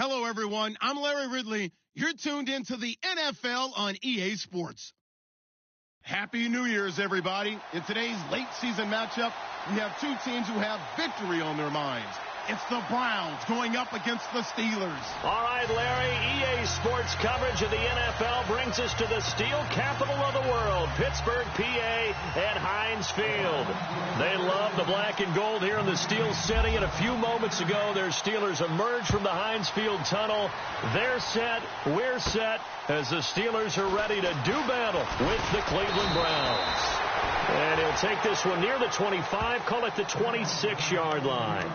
Hello, everyone. I'm Larry Ridley. You're tuned into the NFL on EA Sports. Happy New Year's, everybody. In today's late season matchup, we have two teams who have victory on their minds. It's the Browns going up against the Steelers. All right, Larry, EA Sports coverage of the NFL brings us to the steel capital of the world, Pittsburgh, PA, at Heinz Field. They love the black and gold here in the Steel City, and a few moments ago, their Steelers emerged from the Heinz Field tunnel. They're set, we're set, as the Steelers are ready to do battle with the Cleveland Browns. And he'll take this one near the 25, call it the 26-yard line.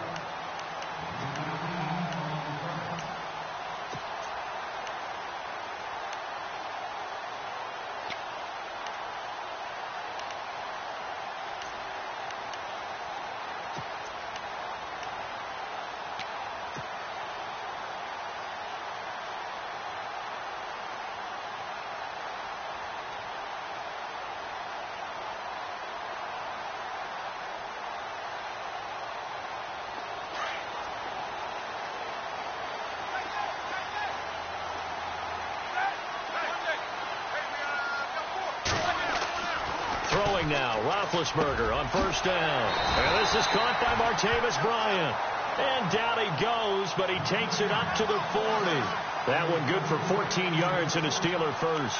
Throwing now, Roethlisberger on first down. And this is caught by Martavis Bryant. And down he goes, but he takes it up to the 40. That one good for 14 yards and a Steeler first.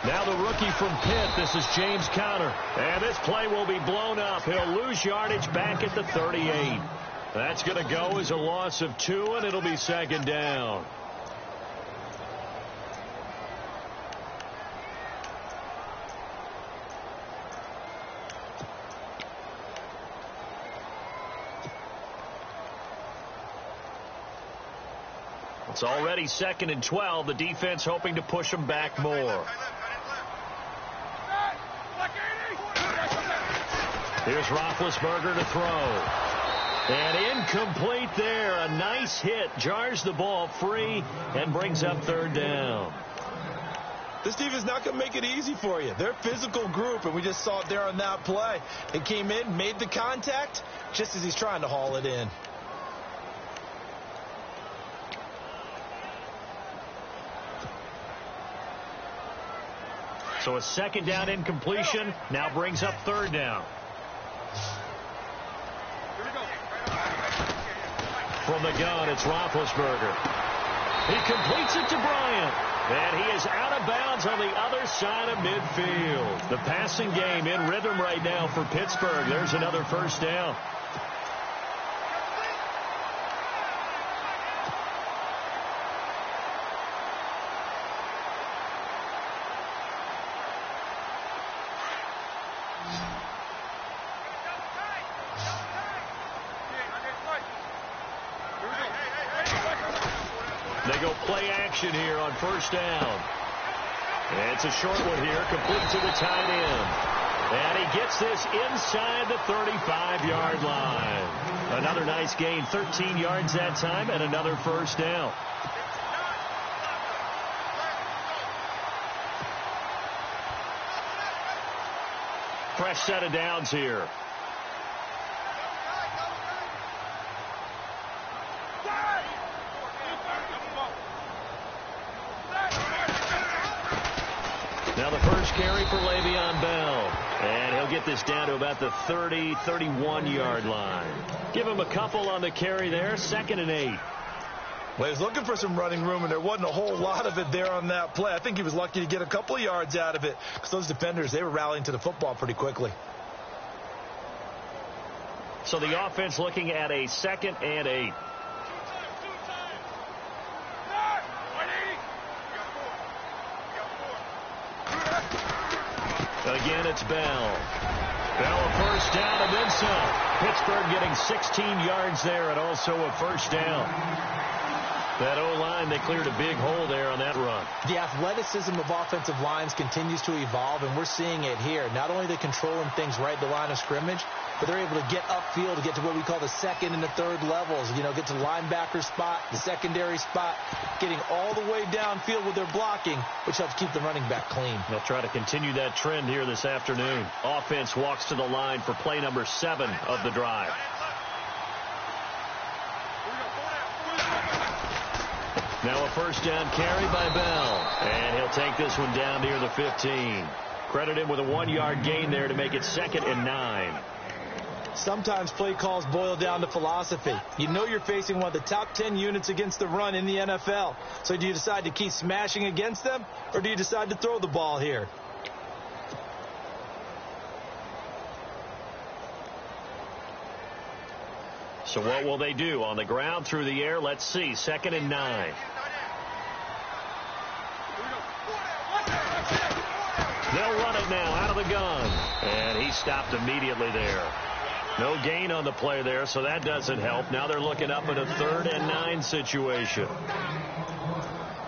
Now the rookie from Pitt, this is James Conner. And this play will be blown up. He'll lose yardage back at the 38. That's going to go as a loss of 2, and it'll be second down. It's already 2nd and 12. The defense hoping to push them back more. Here's Roethlisberger to throw. And incomplete there. A nice hit. Jars the ball free and brings up third down. This defense is not going to make it easy for you. They're a physical group, and we just saw it there on that play. It came in, made the contact, just as he's trying to haul it in. So a second down incompletion now brings up third down. From the gun, it's Roethlisberger. He completes it to Bryant. And he is out of bounds on the other side of midfield. The passing game in rhythm right now for Pittsburgh. There's another first down. They go play action here on first down. It's a short one here, complete to the tight end. And he gets this inside the 35-yard line. Another nice gain, 13 yards that time, and another first down. Fresh set of downs here. Now the first carry for Le'Veon Bell. And he'll get this down to about the 30, 31-yard line. Give him a couple on the carry there. 2nd and 8. Well, he was looking for some running room, and there wasn't a whole lot of it there on that play. I think he was lucky to get a couple of yards out of it because those defenders, they were rallying to the football pretty quickly. So the offense looking at a 2nd and 8. Again, it's Bell. Now a first down and then some. Pittsburgh getting 16 yards there and also a first down. That O-line, they cleared a big hole there on that run. The athleticism of offensive lines continues to evolve, and we're seeing it here. Not only are they controlling things right at the line of scrimmage, but they're able to get upfield to get to what we call the second and the third levels. You know, get to the linebacker spot, the secondary spot, getting all the way downfield with their blocking, which helps keep the running back clean. They'll try to continue that trend here this afternoon. Offense walks to the line for play number 7 of the drive. Now a first down carry by Bell. And he'll take this one down near the 15. Credit him with a 1-yard gain there to make it 2nd and 9. Sometimes play calls boil down to philosophy. You know you're facing one of the top 10 units against the run in the NFL. So do you decide to keep smashing against them, or do you decide to throw the ball here? So what will they do? On the ground, through the air? Let's see. 2nd and 9. They'll run it now out of the gun. And he stopped immediately there. No gain on the play there, so that doesn't help. Now they're looking up at a 3rd and 9 situation.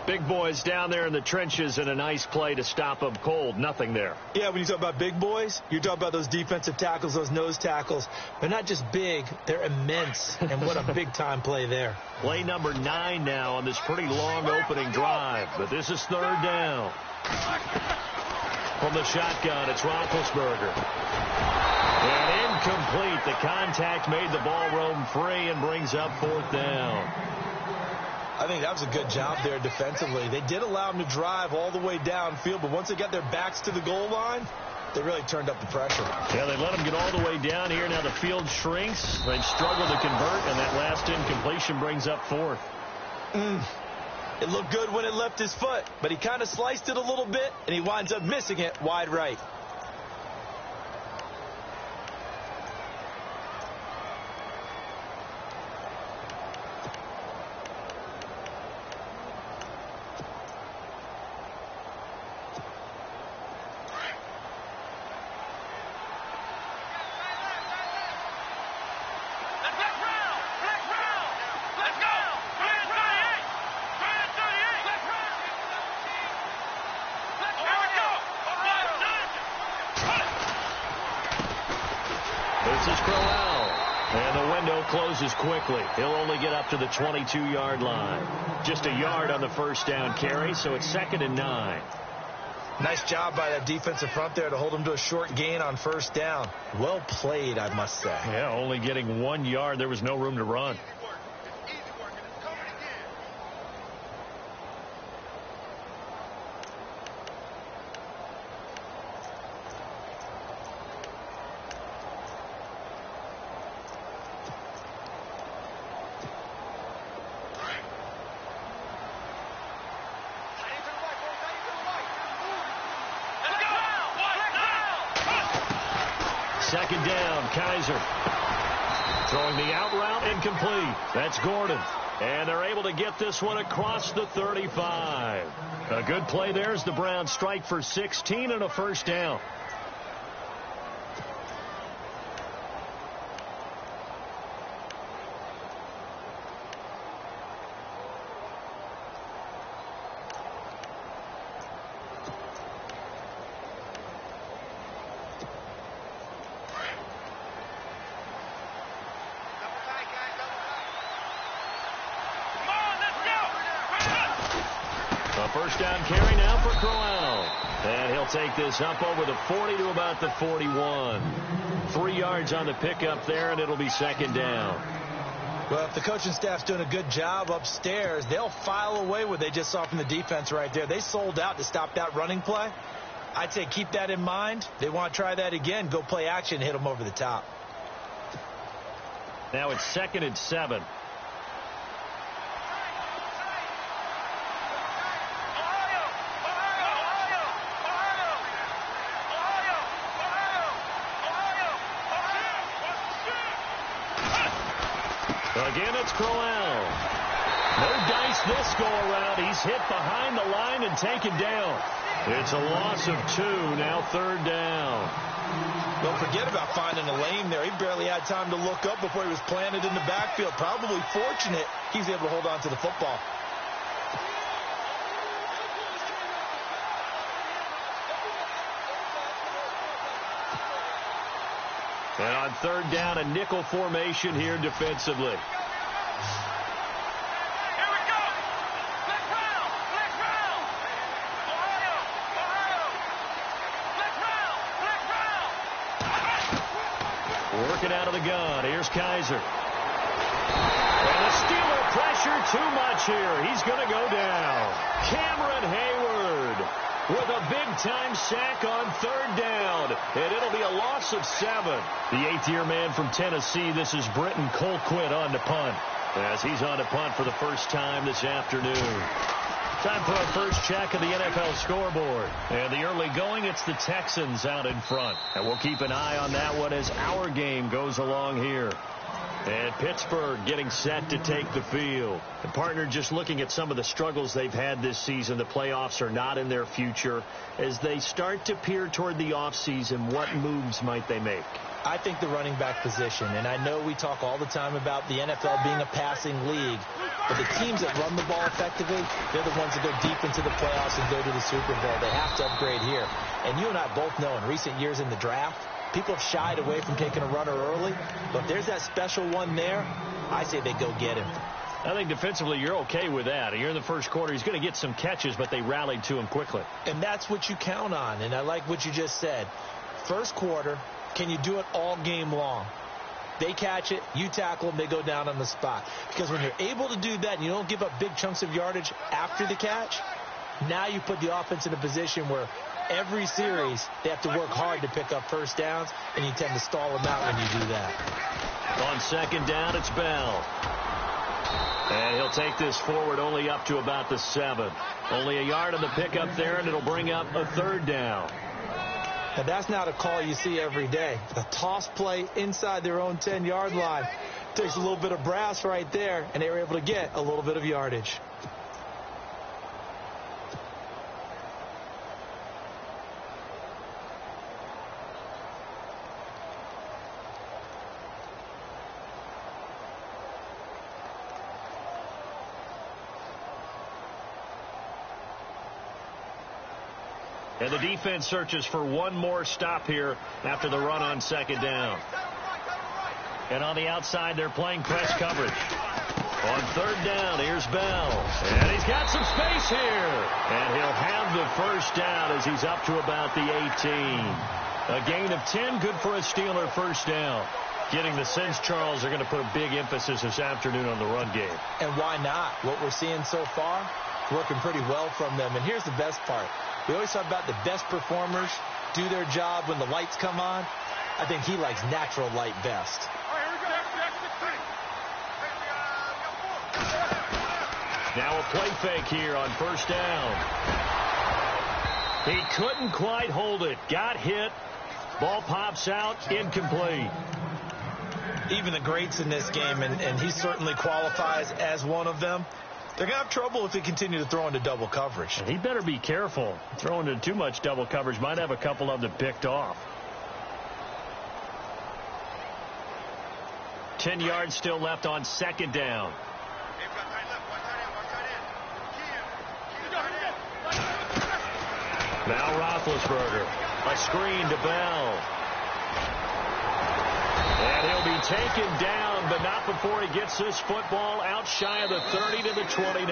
Big boys down there in the trenches, and a nice play to stop them cold. Nothing there. Yeah, when you talk about big boys, you're talking about those defensive tackles, those nose tackles. They're not just big, they're immense. And what a big-time play there. Play number 9 now on this pretty long opening drive. But this is 3rd down. From the shotgun, it's Roethlisberger. And incomplete. The contact made the ball roam free and brings up 4th down. I think that was a good job there defensively. They did allow them to drive all the way downfield, but once they got their backs to the goal line, they really turned up the pressure. Yeah, they let them get all the way down here. Now the field shrinks. They struggle to convert, and that last incompletion brings up 4th. It looked good when it left his foot, but he kind of sliced it a little bit, and he winds up missing it wide right. This is Crowell. And the window closes quickly. He'll only get up to the 22-yard line. Just a yard on the first down carry, so it's 2nd and 9. Nice job by that defensive front there to hold him to a short gain on first down. Well played, I must say. Yeah, only getting 1 yard. There was no room to run. Second down, Kaiser. Throwing the out route, incomplete. That's Gordon. And they're able to get this one across the 35. A good play there as the Browns strike for 16 and a first down. First down carry now for Crowell. And he'll take this up over the 40 to about the 41. 3 yards on the pickup there, and it'll be second down. Well, if the coaching staff's doing a good job upstairs, they'll file away what they just saw from the defense right there. They sold out to stop that running play. I'd say keep that in mind. They want to try that again. Go play action, hit them over the top. Now it's 2nd and 7. Again, it's Crowell. No dice this go around. He's hit behind the line and taken down. It's a loss of 2, now 3rd down. Don't forget about finding a lane there. He barely had time to look up before he was planted in the backfield. Probably fortunate he's able to hold on to the football. And on 3rd down, a nickel formation here defensively. Working out of the gun. Here's Kaiser. And the Steeler pressure too much here. He's going to go down. Cameron Hayward with a big-time sack on 3rd down. And it'll be a loss of 7. The 8th-year man from Tennessee, this is Britton Colquitt on to punt. As he's on to punt for the first time this afternoon. Time for our first check of the NFL scoreboard. And the early going, it's the Texans out in front. And we'll keep an eye on that one as our game goes along here. And Pittsburgh getting set to take the field. And partner, just looking at some of the struggles they've had this season, the playoffs are not in their future. As they start to peer toward the offseason, what moves might they make? I think the running back position, and I know we talk all the time about the NFL being a passing league, but the teams that run the ball effectively, they're the ones that go deep into the playoffs and go to the Super Bowl. They have to upgrade here. And you and I both know in recent years in the draft, people have shied away from taking a runner early, but if there's that special one there, I say they go get him. I think defensively you're okay with that. You're in the first quarter. He's going to get some catches, but they rallied to him quickly. And that's what you count on, and I like what you just said. First quarter, can you do it all game long? They catch it, you tackle them, they go down on the spot. Because when you're able to do that and you don't give up big chunks of yardage after the catch, now you put the offense in a position where every series they have to work hard to pick up first downs, and you tend to stall them out when you do that. On 2nd down, it's Bell. And he'll take this forward only up to about the 7. Only a yard on the pickup there, and it'll bring up a 3rd down. Now, that's not a call you see every day. A toss play inside their own 10-yard line. Takes a little bit of brass right there, and they were able to get a little bit of yardage. And the defense searches for one more stop here after the run on 2nd down. And on the outside, they're playing press coverage. On 3rd down, here's Bell. And he's got some space here. And he'll have the first down as he's up to about the 18. A gain of 10, good for a Steeler first down. Getting the sense, Charles, are going to put a big emphasis this afternoon on the run game. And why not? What we're seeing so far, working pretty well from them. And here's the best part. We always talk about the best performers do their job when the lights come on. I think he likes natural light best. Now a play fake here on 1st down. He couldn't quite hold it. Got hit. Ball pops out. Incomplete. Even the greats in this game, and he certainly qualifies as one of them, they're going to have trouble if they continue to throw into double coverage. And he better be careful. Throwing into too much double coverage might have a couple of them picked off. 10 yards still left on 2nd down. Now Roethlisberger. A screen to Bell. And he'll be taken down, but not before he gets this football out shy of the 30 to the 29.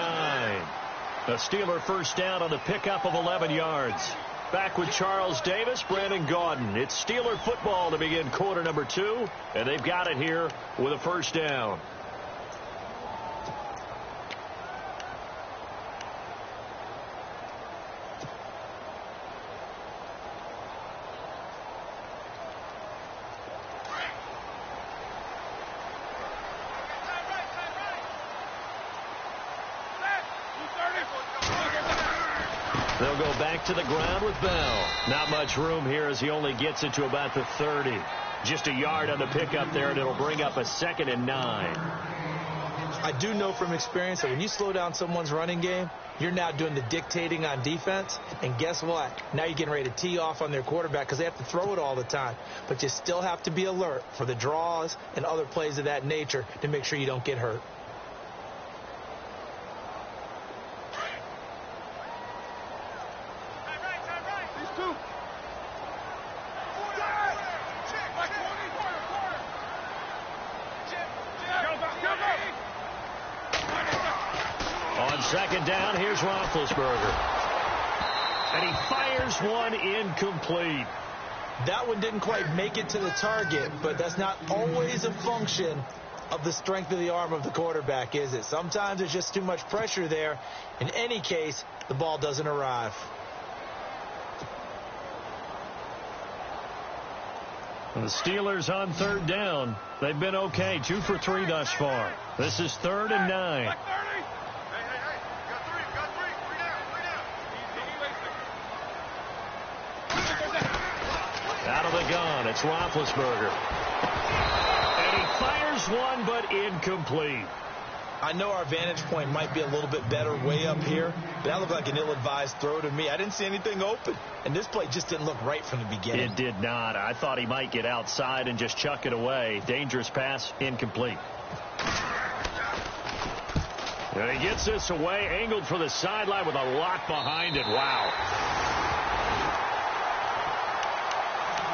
A Steeler first down on the pickup of 11 yards. Back with Charles Davis, Brandon Gaudin. It's Steeler football to begin quarter number 2, and they've got it here with a first down. They'll go back to the ground with Bell. Not much room here as he only gets it to about the 30. Just a yard on the pickup there, and it'll bring up a 2nd and 9. I do know from experience that when you slow down someone's running game, you're now doing the dictating on defense. And guess what? Now you're getting ready to tee off on their quarterback because they have to throw it all the time. But you still have to be alert for the draws and other plays of that nature to make sure you don't get hurt. On second down, here's Roethlisberger. And he fires one incomplete. That one didn't quite make it to the target, but that's not always a function of the strength of the arm of the quarterback, is it? Sometimes there's just too much pressure there. In any case, the ball doesn't arrive. And the Steelers on third down. They've been okay, 2 for 3 thus far. This is 3rd and 9. Out of the gun, it's Roethlisberger. And he fires one, but incomplete. I know our vantage point might be a little bit better way up here, but that looked like an ill-advised throw to me. I didn't see anything open, and this play just didn't look right from the beginning. It did not. I thought he might get outside and just chuck it away. Dangerous pass, incomplete. And he gets this away, angled for the sideline with a lot behind it. Wow.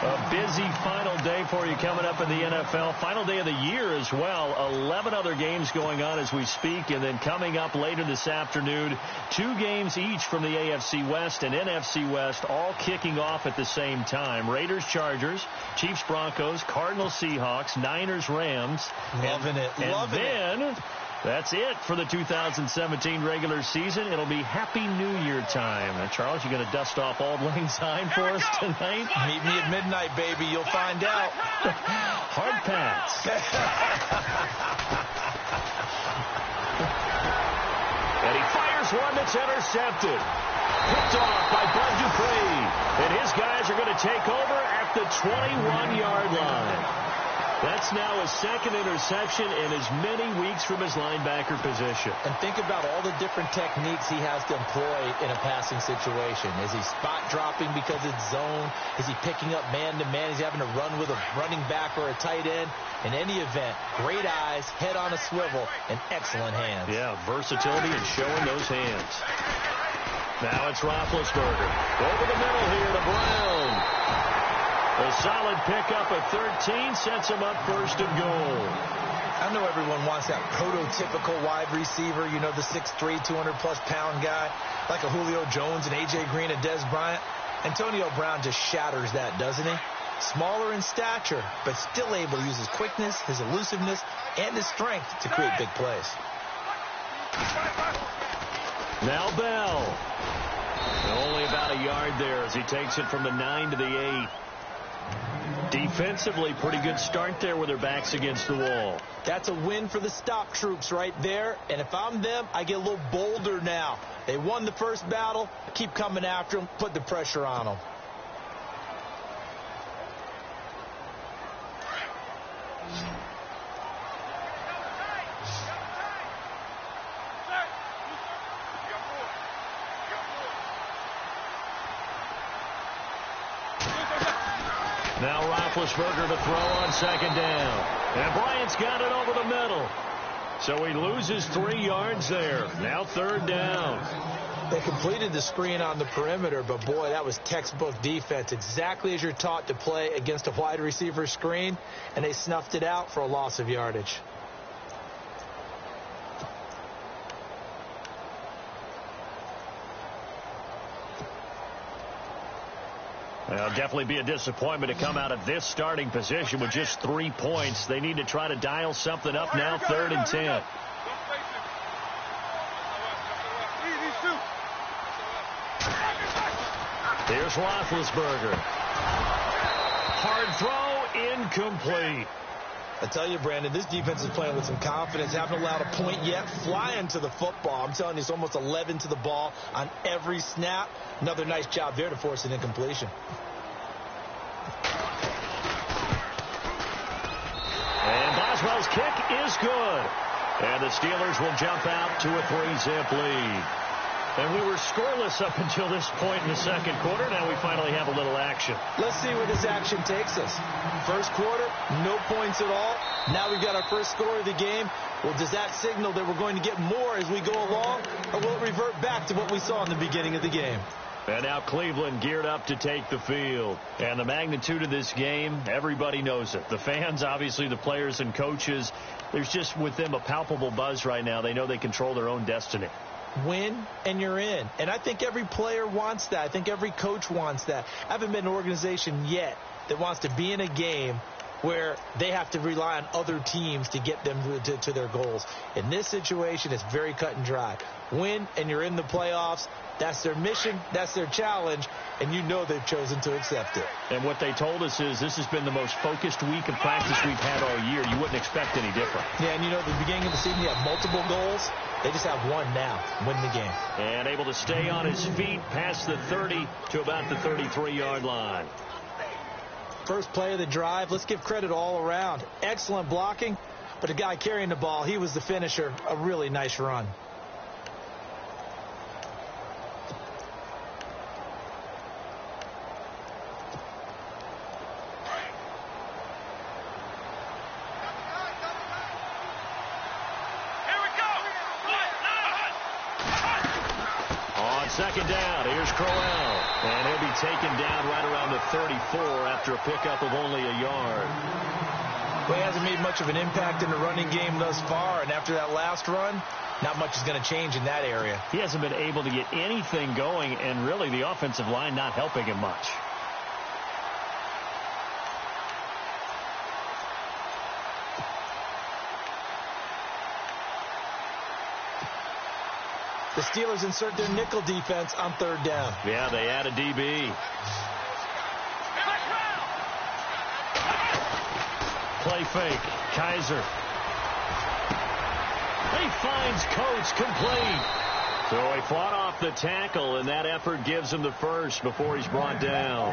A busy final day for you coming up in the NFL. Final day of the year as well. 11 other games going on as we speak. And then coming up later this afternoon, 2 games each from the AFC West and NFC West, all kicking off at the same time. Raiders, Chargers, Chiefs, Broncos, Cardinals, Seahawks, Niners, Rams. Loving it. Loving it. That's it for the 2017 regular season. It'll be Happy New Year time. Now, Charles, you going to dust off Auld Lang Syne for us tonight? Meet me at midnight, baby. You'll find out. Hard pass. And he fires one that's intercepted. Picked off by Bud Dupree. And his guys are going to take over at the 21-yard line. That's now his second interception in as many weeks from his linebacker position. And think about all the different techniques he has to employ in a passing situation. Is he spot dropping because it's zone? Is he picking up man-to-man? Is he having to run with a running back or a tight end? In any event, great eyes, head on a swivel, and excellent hands. Yeah, versatility and showing those hands. Now it's Roethlisberger. Over the middle here to Brown. A solid pickup at 13 sets him up first and goal. I know everyone wants that prototypical wide receiver, you know, the 6'3", 200-plus pound guy, like a Julio Jones and A.J. Green and Des Bryant. Antonio Brown just shatters that, doesn't he? Smaller in stature, but still able to use his quickness, his elusiveness, and his strength to create big plays. Now Bell. Only about a yard there as he takes it from the 9 to the 8. Defensively, pretty good start there with their backs against the wall. That's a win for the stop troops right there. And if I'm them, I get a little bolder now. They won the first battle. Keep coming after them. Put the pressure on them. Now Roethlisberger to throw on second down. And Bryant's got it over the middle. So he loses 3 yards there. Now third down. They completed the screen on the perimeter, but boy, that was textbook defense. Exactly as you're taught to play against a wide receiver screen, and they snuffed it out for a loss of yardage. Well, definitely be a disappointment to come out of this starting position with just 3 points. They need to try to dial something up now, 3rd and 10. Here's Roethlisberger. Hard throw, incomplete. I tell you, Brandon, this defense is playing with some confidence. Haven't allowed a point yet. Flying to the football. I'm telling you, it's almost 11 to the ball on every snap. Another nice job there to force an incompletion. And Boswell's kick is good. And the Steelers will jump out to a 3-zip lead. And we were scoreless up until this point in the second quarter. Now we finally have a little action. Let's see where this action takes us. First quarter, no points at all. Now we've got our first score of the game. Well, does that signal that we're going to get more as we go along? Or will it revert back to what we saw in the beginning of the game? And now Cleveland geared up to take the field. And the magnitude of this game, everybody knows it. The fans, obviously the players and coaches, there's just with them a palpable buzz right now. They know they control their own destiny. Win and you're in. And I think every player wants that. I think every coach wants that. I haven't been an organization yet that wants to be in a game where they have to rely on other teams to get them to their goals. In this situation, it's very cut and dry. Win and you're in the playoffs. That's their mission. That's their challenge. And you know they've chosen to accept it. And what they told us is this has been the most focused week of practice we've had all year. You wouldn't expect any different. Yeah, and you know, at the beginning of the season, you have multiple goals. They just have one now, win the game. And able to stay on his feet past the 30 to about the 33-yard line. First play of the drive, let's give credit all around. Excellent blocking, but the guy carrying the ball, he was the finisher. A really nice run. Second down, here's Crowell, and he'll be taken down right around the 34 after a pickup of only a yard. Well, he hasn't made much of an impact in the running game thus far, and after that last run, not much is going to change in that area. He hasn't been able to get anything going, and really the offensive line not helping him much. The Steelers insert their nickel defense on third down. Yeah, they add a DB. Play fake. Kaiser. He finds Coates complete. So he fought off the tackle, and that effort gives him the first before he's brought down.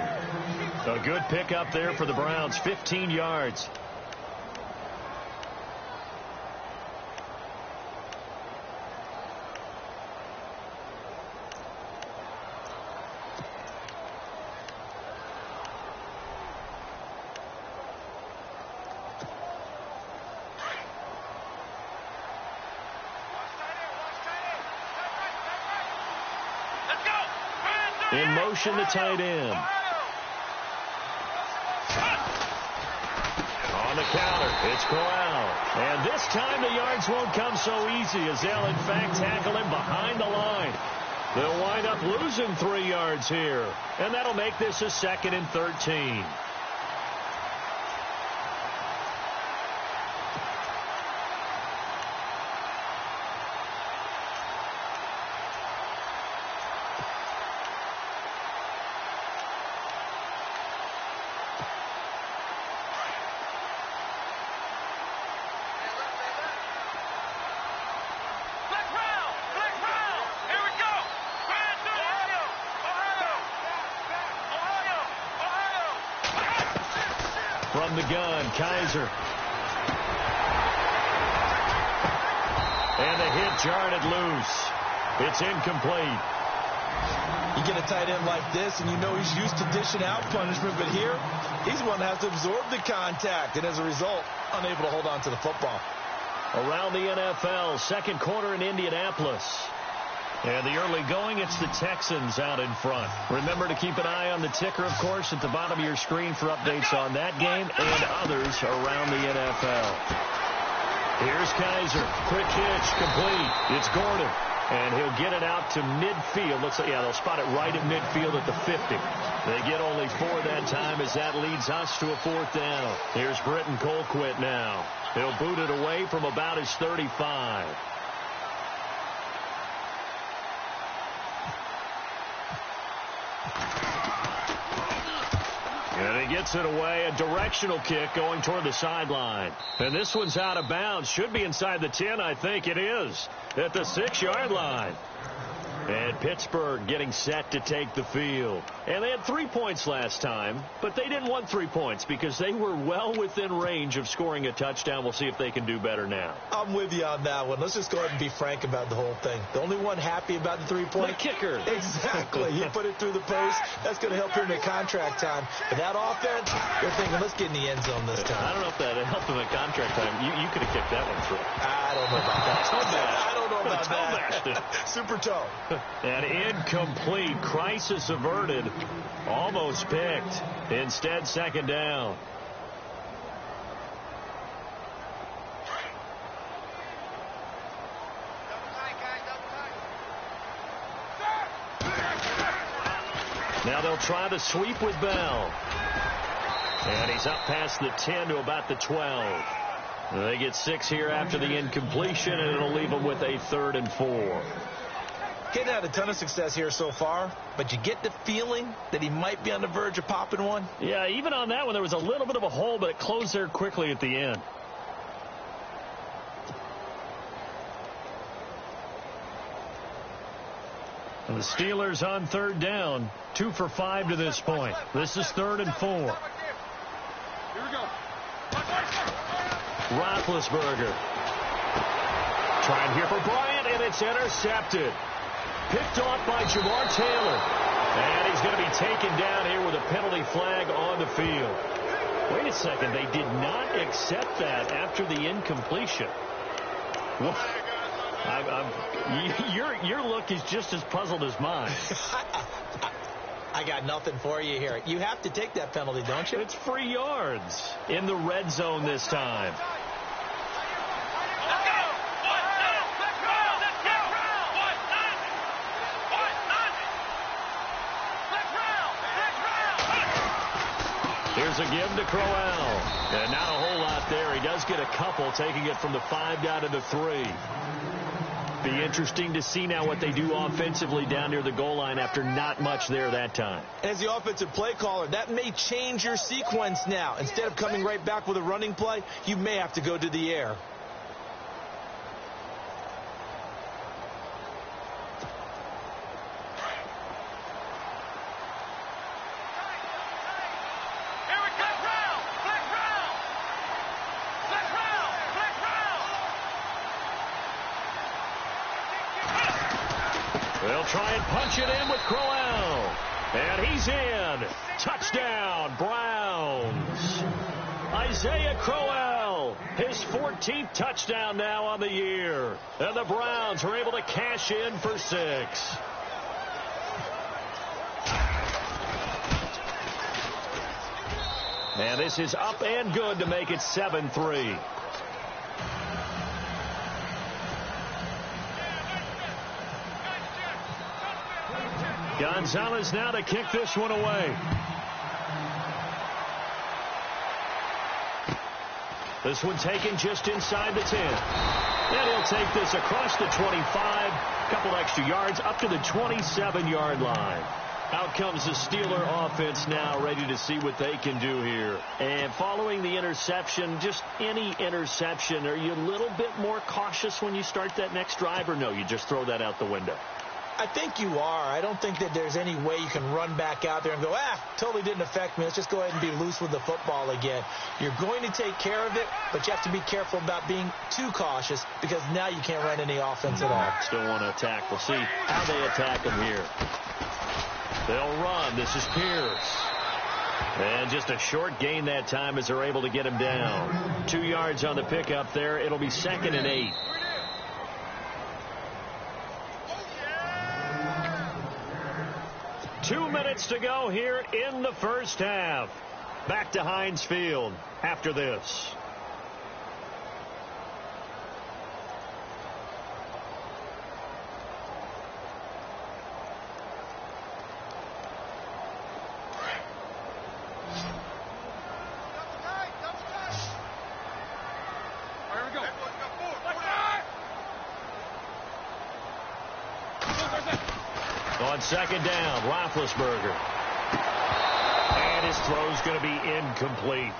A good pickup there for the Browns, 15 yards. In motion, the tight end. On the counter, it's Corral. And this time the yards won't come so easy as they'll, in fact, tackle him behind the line. They'll wind up losing 3 yards here. And that'll make this a 2nd and 13. From the gun, Kaiser. And the hit jarred it loose. It's incomplete. You get a tight end like this, and you know he's used to dishing out punishment, but here, he's one that has to absorb the contact, and as a result, unable to hold on to the football. Around the NFL, second quarter in Indianapolis. And the early going, it's the Texans out in front. Remember to keep an eye on the ticker, of course, at the bottom of your screen for updates on that game and others around the NFL. Here's Kaiser. Quick hitch, complete. It's Gordon. And he'll get it out to midfield. Looks like, yeah, they'll spot it right at midfield at the 50. They get only 4 that time as that leads us to a 4th down. Here's Britton Colquitt now. He'll boot it away from about his 35. And he gets it away, a directional kick going toward the sideline. And this one's out of bounds. Should be inside the 10, I think it is, at the 6-yard line. And Pittsburgh getting set to take the field. And they had 3 points last time, but they didn't want 3 points because they were well within range of scoring a touchdown. We'll see if they can do better now. I'm with you on that one. Let's just go ahead and be frank about the whole thing. The only one happy about the 3-point. The kicker. Exactly. He put it through the post. That's going to help him in contract time. But that offense, they're thinking, let's get in the end zone this time. I don't know if that helped him at contract time. You could have kicked that one through. I don't know about that. I don't know about that. Super toe. And incomplete. Crisis averted. Almost picked. Instead, second down. Now they'll try to sweep with Bell. And he's up past the 10 to about the 12. They get 6 here after the incompletion, and it'll leave them with a 3rd and 4. Kid had a ton of success here so far, but you get the feeling that he might be on the verge of popping one. Yeah, even on that one, there was a little bit of a hole, but it closed there quickly at the end. And the Steelers on 3rd down, 2 for 5 to this point. This is 3rd and 4. Here we go. Roethlisberger. Trying here for Bryant, and it's intercepted. Picked off by Jamar Taylor. And he's going to be taken down here with a penalty flag on the field. Wait a second. They did not accept that after the incompletion. What? Your look is just as puzzled as mine. I got nothing for you here. You have to take that penalty, don't you? It's free yards in the red zone this time. Here's a give to Crowell. And not a whole lot there. He does get a couple, taking it from the 5 down to the 3. Be interesting to see now what they do offensively down near the goal line after not much there that time. As the offensive play caller, that may change your sequence now. Instead of coming right back with a running play, you may have to go to the air. They'll try and punch it in with Crowell. And he's in. Touchdown, Browns. Isaiah Crowell, his 14th touchdown now on the year. And the Browns are able to cash in for 6. And this is up and good to make it 7-3. Gonzalez now to kick this one away. This one taken just inside the 10. And he'll take this across the 25. Couple extra yards up to the 27-yard line. Out comes the Steeler offense now, ready to see what they can do here. And following the interception, just any interception, are you a little bit more cautious when you start that next drive, or no, you just throw that out the window? I think you are. I don't think that there's any way you can run back out there and go, totally didn't affect me. Let's just go ahead and be loose with the football again. You're going to take care of it, but you have to be careful about being too cautious because now you can't run any offense at all. Still want to attack. We'll see how they attack him here. They'll run. This is Pierce. And just a short gain that time as they're able to get him down. 2 yards on the pickup there. It'll be 2nd and 8. Two minutes to go here in the first half. Back to Heinz Field after this. On 2nd down, Roethlisberger. And his throw's going to be incomplete.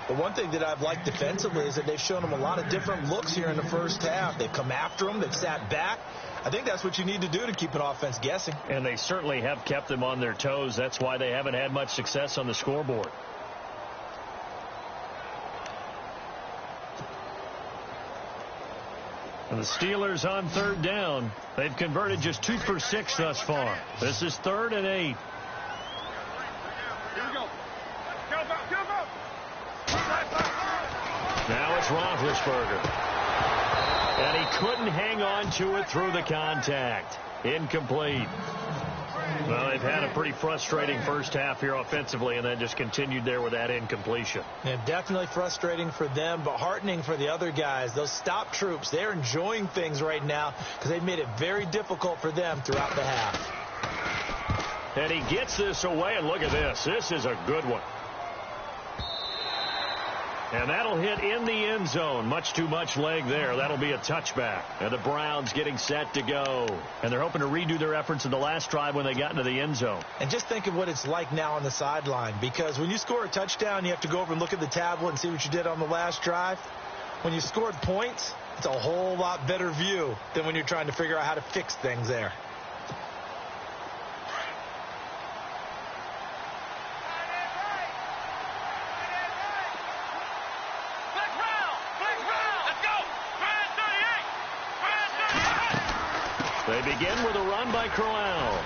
The one thing that I've liked defensively is that they've shown him a lot of different looks here in the first half. They've come after him. They've sat back. I think that's what you need to do to keep an offense guessing. And they certainly have kept them on their toes. That's why they haven't had much success on the scoreboard. And the Steelers on third down. They've converted just 2 for 6 thus far. This is 3rd and 8. Here we go. Now it's Roethlisberger. And he couldn't hang on to it through the contact. Incomplete. Well, they've had a pretty frustrating first half here offensively, and then just continued there with that incompletion. Yeah, definitely frustrating for them, but heartening for the other guys. Those stop troops, they're enjoying things right now because they've made it very difficult for them throughout the half. And he gets this away, and look at this. This is a good one. And that'll hit in the end zone. Much too much leg there. That'll be a touchback. And the Browns getting set to go. And they're hoping to redo their efforts in the last drive when they got into the end zone. And just think of what it's like now on the sideline. Because when you score a touchdown, you have to go over and look at the tablet and see what you did on the last drive. When you scored points, it's a whole lot better view than when you're trying to figure out how to fix things there. They begin with a run by Crowell.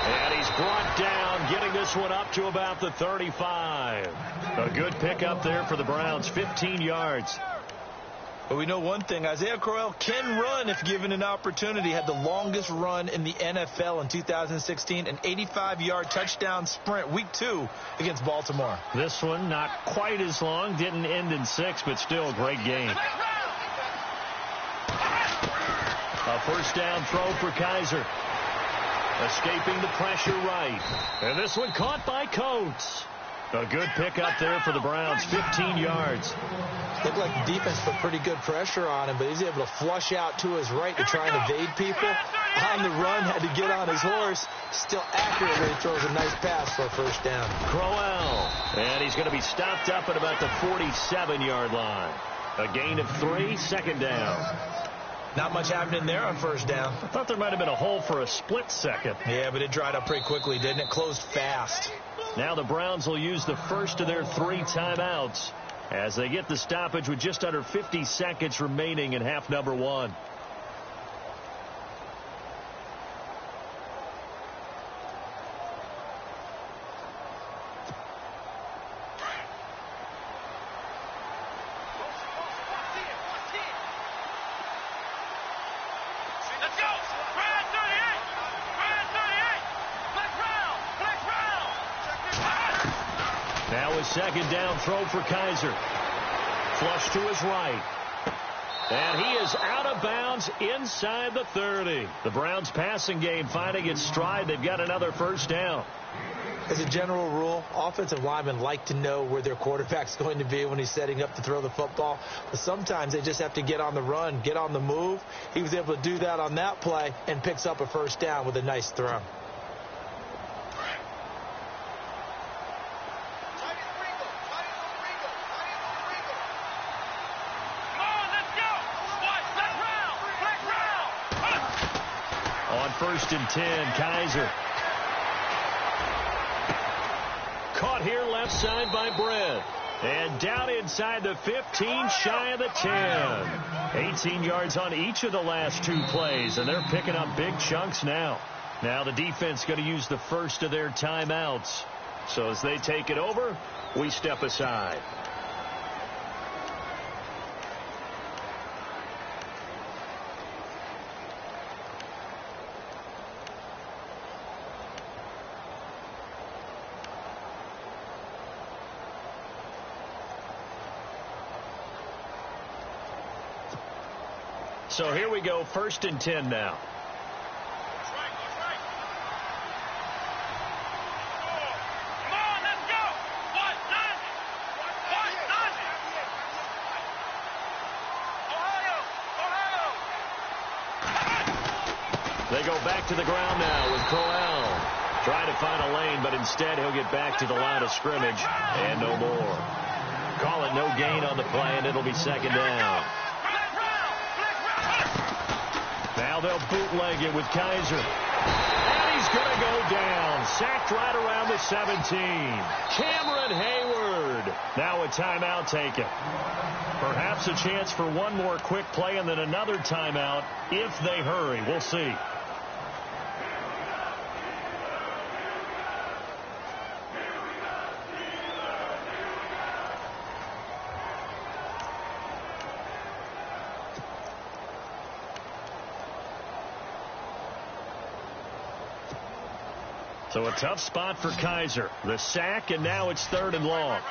And he's brought down, getting this one up to about the 35. A good pickup there for the Browns, 15 yards. But we know one thing, Isaiah Crowell can run if given an opportunity. Had the longest run in the NFL in 2016, an 85-yard touchdown sprint, week 2 against Baltimore. This one not quite as long, didn't end in 6, but still a great game. A first down throw for Kaiser. Escaping the pressure right. And this one caught by Coates. A good pickup there for the Browns, 15 yards. Looked like the defense put pretty good pressure on him, but he's able to flush out to his right to try and evade people. On the run, had to get on his horse. Still accurately throws a nice pass for a first down. Crowell. And he's going to be stopped up at about the 47-yard line. A gain of 3, second down. Not much happening there on first down. I thought there might have been a hole for a split second. Yeah, but it dried up pretty quickly, didn't it? Closed fast. Now the Browns will use the first of their 3 timeouts as they get the stoppage with just under 50 seconds remaining in half number 1. Second down throw for Kaiser. Flush to his right. And he is out of bounds inside the 30. The Browns passing game finding its stride. They've got another first down. As a general rule, offensive linemen like to know where their quarterback's going to be when he's setting up to throw the football. But sometimes they just have to get on the run, get on the move. He was able to do that on that play and picks up a first down with a nice throw. First and 10, Kaiser. Caught here left side by Brett. And down inside the 15, shy of the 10. 18 yards on each of the last 2 plays, and they're picking up big chunks now. Now the defense going to use the first of their timeouts. So as they take it over, we step aside. So here we go, first and 10 now. They go back to the ground now with Crowell. Trying to find a lane, but instead he'll get back to the line of scrimmage and no more. Call it no gain on the play, and it'll be second down. Now they'll bootleg it with Kaiser. And he's going to go down. Sacked right around the 17. Cameron Hayward. Now a timeout taken. Perhaps a chance for one more quick play and then another timeout if they hurry. We'll see. So a tough spot for Kaiser. The sack, and now it's 3rd and long.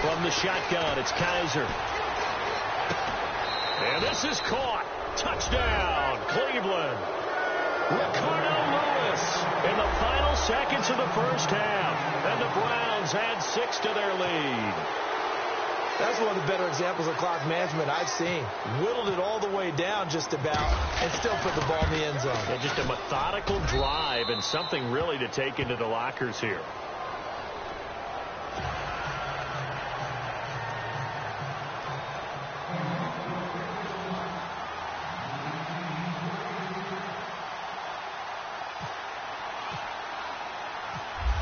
From the shotgun, it's Kaiser. And this is caught. Touchdown, Cleveland. Ricardo Lewis in the final seconds of the first half. And the Browns add 6 to their lead. That's one of the better examples of clock management I've seen. Whittled it all the way down just about and still put the ball in the end zone. Yeah, just a methodical drive and something really to take into the lockers here.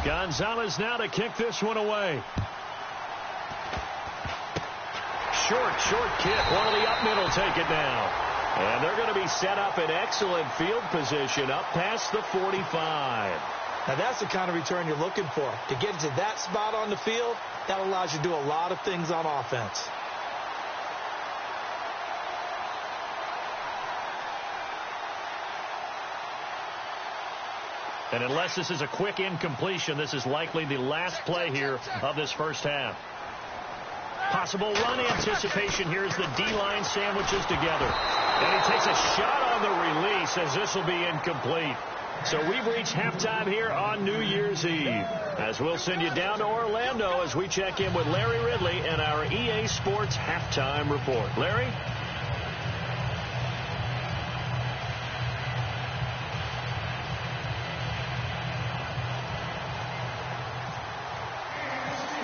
Gonzalez now to kick this one away. Short kick. One of the up middle take it now. And they're going to be set up in excellent field position up past the 45. Now that's the kind of return you're looking for. To get to that spot on the field, that allows you to do a lot of things on offense. And unless this is a quick incompletion, this is likely the last play here of this first half. Possible run anticipation here as the D-line sandwiches together. And he takes a shot on the release as this will be incomplete. So we've reached halftime here on New Year's Eve. As we'll send you down to Orlando as we check in with Larry Ridley and our EA Sports Halftime Report. Larry?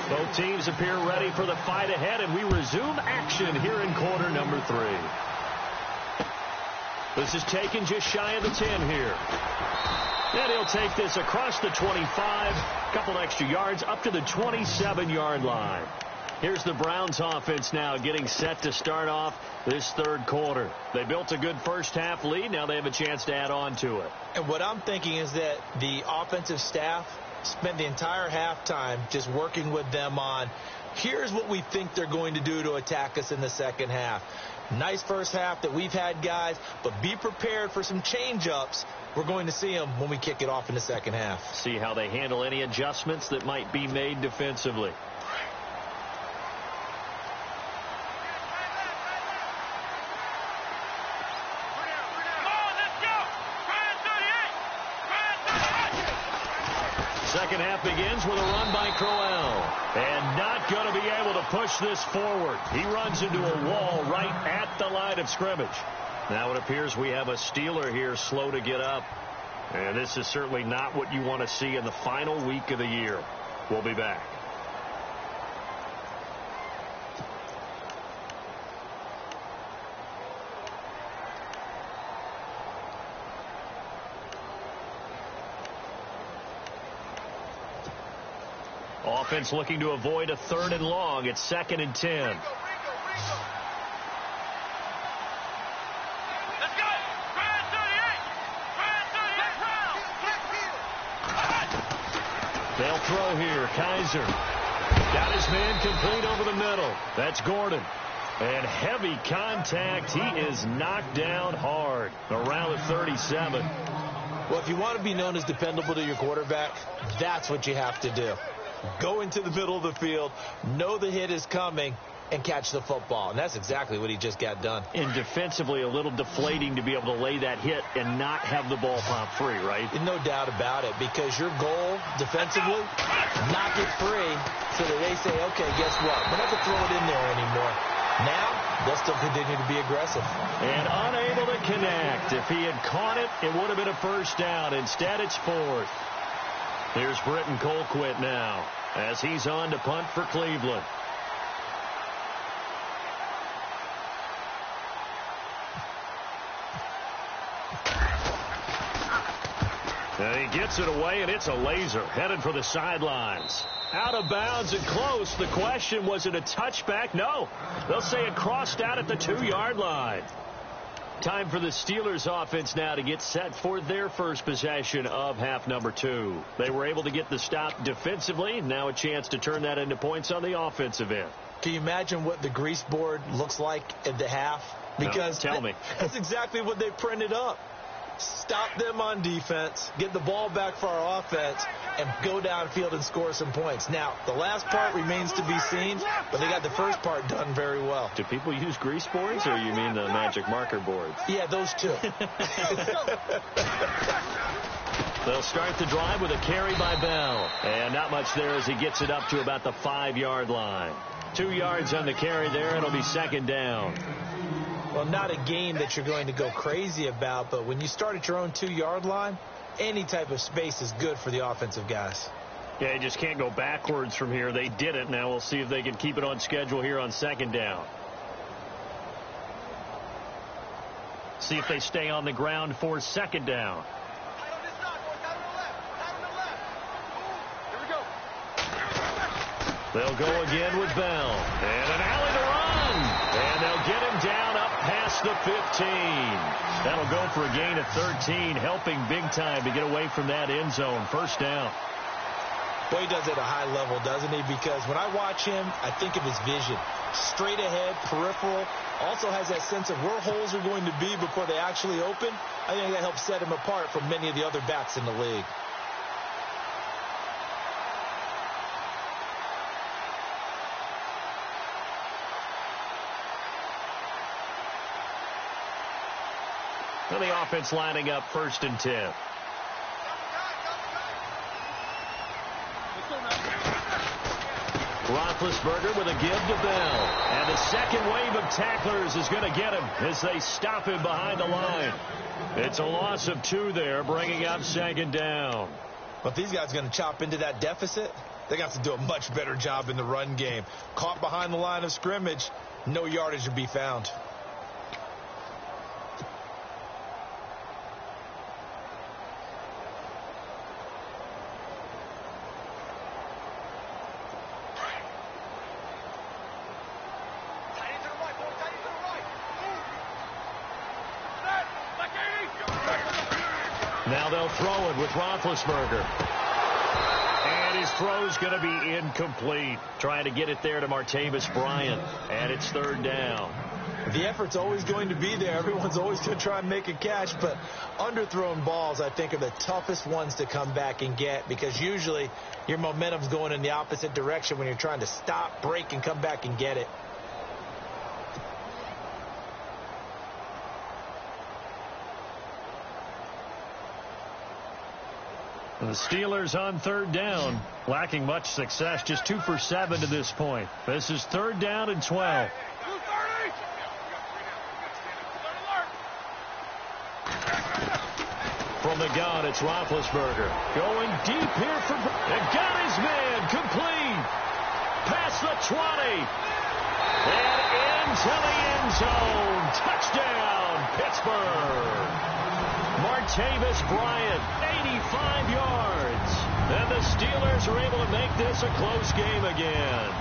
Both teams appear ready for the fight ahead, and we resume action here in quarter number 3. This is taken just shy of the 10 here. And he'll take this across the 25, a couple extra yards up to the 27-yard line. Here's the Browns offense now getting set to start off this third quarter. They built a good first half lead. Now they have a chance to add on to it. And what I'm thinking is that the offensive staff spent the entire halftime just working with them on, here's what we think they're going to do to attack us in the second half. Nice first half that we've had, guys, but be prepared for some change-ups. We're going to see them when we kick it off in the second half. See how they handle any adjustments that might be made defensively. Second half begins with a run by Crowell. And not going to be able to push this forward. He runs into a wall right at the line of scrimmage. Now it appears we have a Steeler here slow to get up. And this is certainly not what you want to see in the final week of the year. We'll be back. Offense looking to avoid a 3rd and long. It's 2nd and 10. Let's go. Brian 38. They'll throw here. Kaiser got his man complete over the middle. That's Gordon. And heavy contact. He is knocked down hard around the 37. Well, if you want to be known as dependable to your quarterback, that's what you have to do. Go into the middle of the field, know the hit is coming, and catch the football. And that's exactly what he just got done. And defensively, a little deflating to be able to lay that hit and not have the ball pop free, right? No doubt about it, because your goal defensively, knock it free so that they say, okay, guess what? We're not going to throw it in there anymore. Now, they'll still continue to be aggressive. And unable to connect. If he had caught it, it would have been a first down. Instead, it's fourth. Here's Britton Colquitt now as he's on to punt for Cleveland. And he gets it away, and it's a laser headed for the sidelines. Out of bounds and close. The question, was it a touchback? No. They'll say it crossed out at the 2-yard line. Time for the Steelers offense now to get set for their first possession of half number 2. They were able to get the stop defensively. Now a chance to turn that into points on the offensive end. Can you imagine what the grease board looks like at the half? Because no, tell me. That's exactly what they printed up. Stop them on defense, get the ball back for our offense, and go downfield and score some points. Now, the last part remains to be seen, but they got the first part done very well. Do people use grease boards, or you mean the magic marker boards? Yeah, those two. They'll start the drive with a carry by Bell. And not much there as he gets it up to about the 5-yard line. 2 yards on the carry there. It'll be second down. Well, not a game that you're going to go crazy about, but when you start at your own 2-yard line, any type of space is good for the offensive guys. Yeah, you just can't go backwards from here. They did it. Now we'll see if they can keep it on schedule here on second down. See if they stay on the ground for second down. They'll go again with Bell. And an alley to run. And they'll get him down up past the 15. That'll go for a gain of 13, helping big time to get away from that end zone. First down. Well, he does it at a high level, doesn't he? Because when I watch him, I think of his vision. Straight ahead, peripheral. Also has that sense of where holes are going to be before they actually open. I think that helps set him apart from many of the other backs in the league. Well, the offense lining up 1st and 10. Roethlisberger with a give to Bell. And the second wave of tacklers is going to get him as they stop him behind the line. It's a loss of 2 there, bringing up second down. But these guys are going to chop into that deficit. They got to do a much better job in the run game. Caught behind the line of scrimmage, no yardage to be found. Now they'll throw it with Roethlisberger. And his throw's going to be incomplete. Trying to get it there to Martavis Bryant. And it's 3rd down. The effort's always going to be there. Everyone's always going to try and make a catch. But underthrown balls, I think, are the toughest ones to come back and get. Because usually your momentum's going in the opposite direction when you're trying to stop, break, and come back and get it. The Steelers on 3rd down, lacking much success, just 2 for 7 to this point. This is 3rd down and 12. From the gun, it's Roethlisberger. Going deep here for... And got his man, complete. Past the 20. And into the end zone. Touchdown, Pittsburgh. Martavis Bryant, 85 yards. And the Steelers are able to make this a close game again.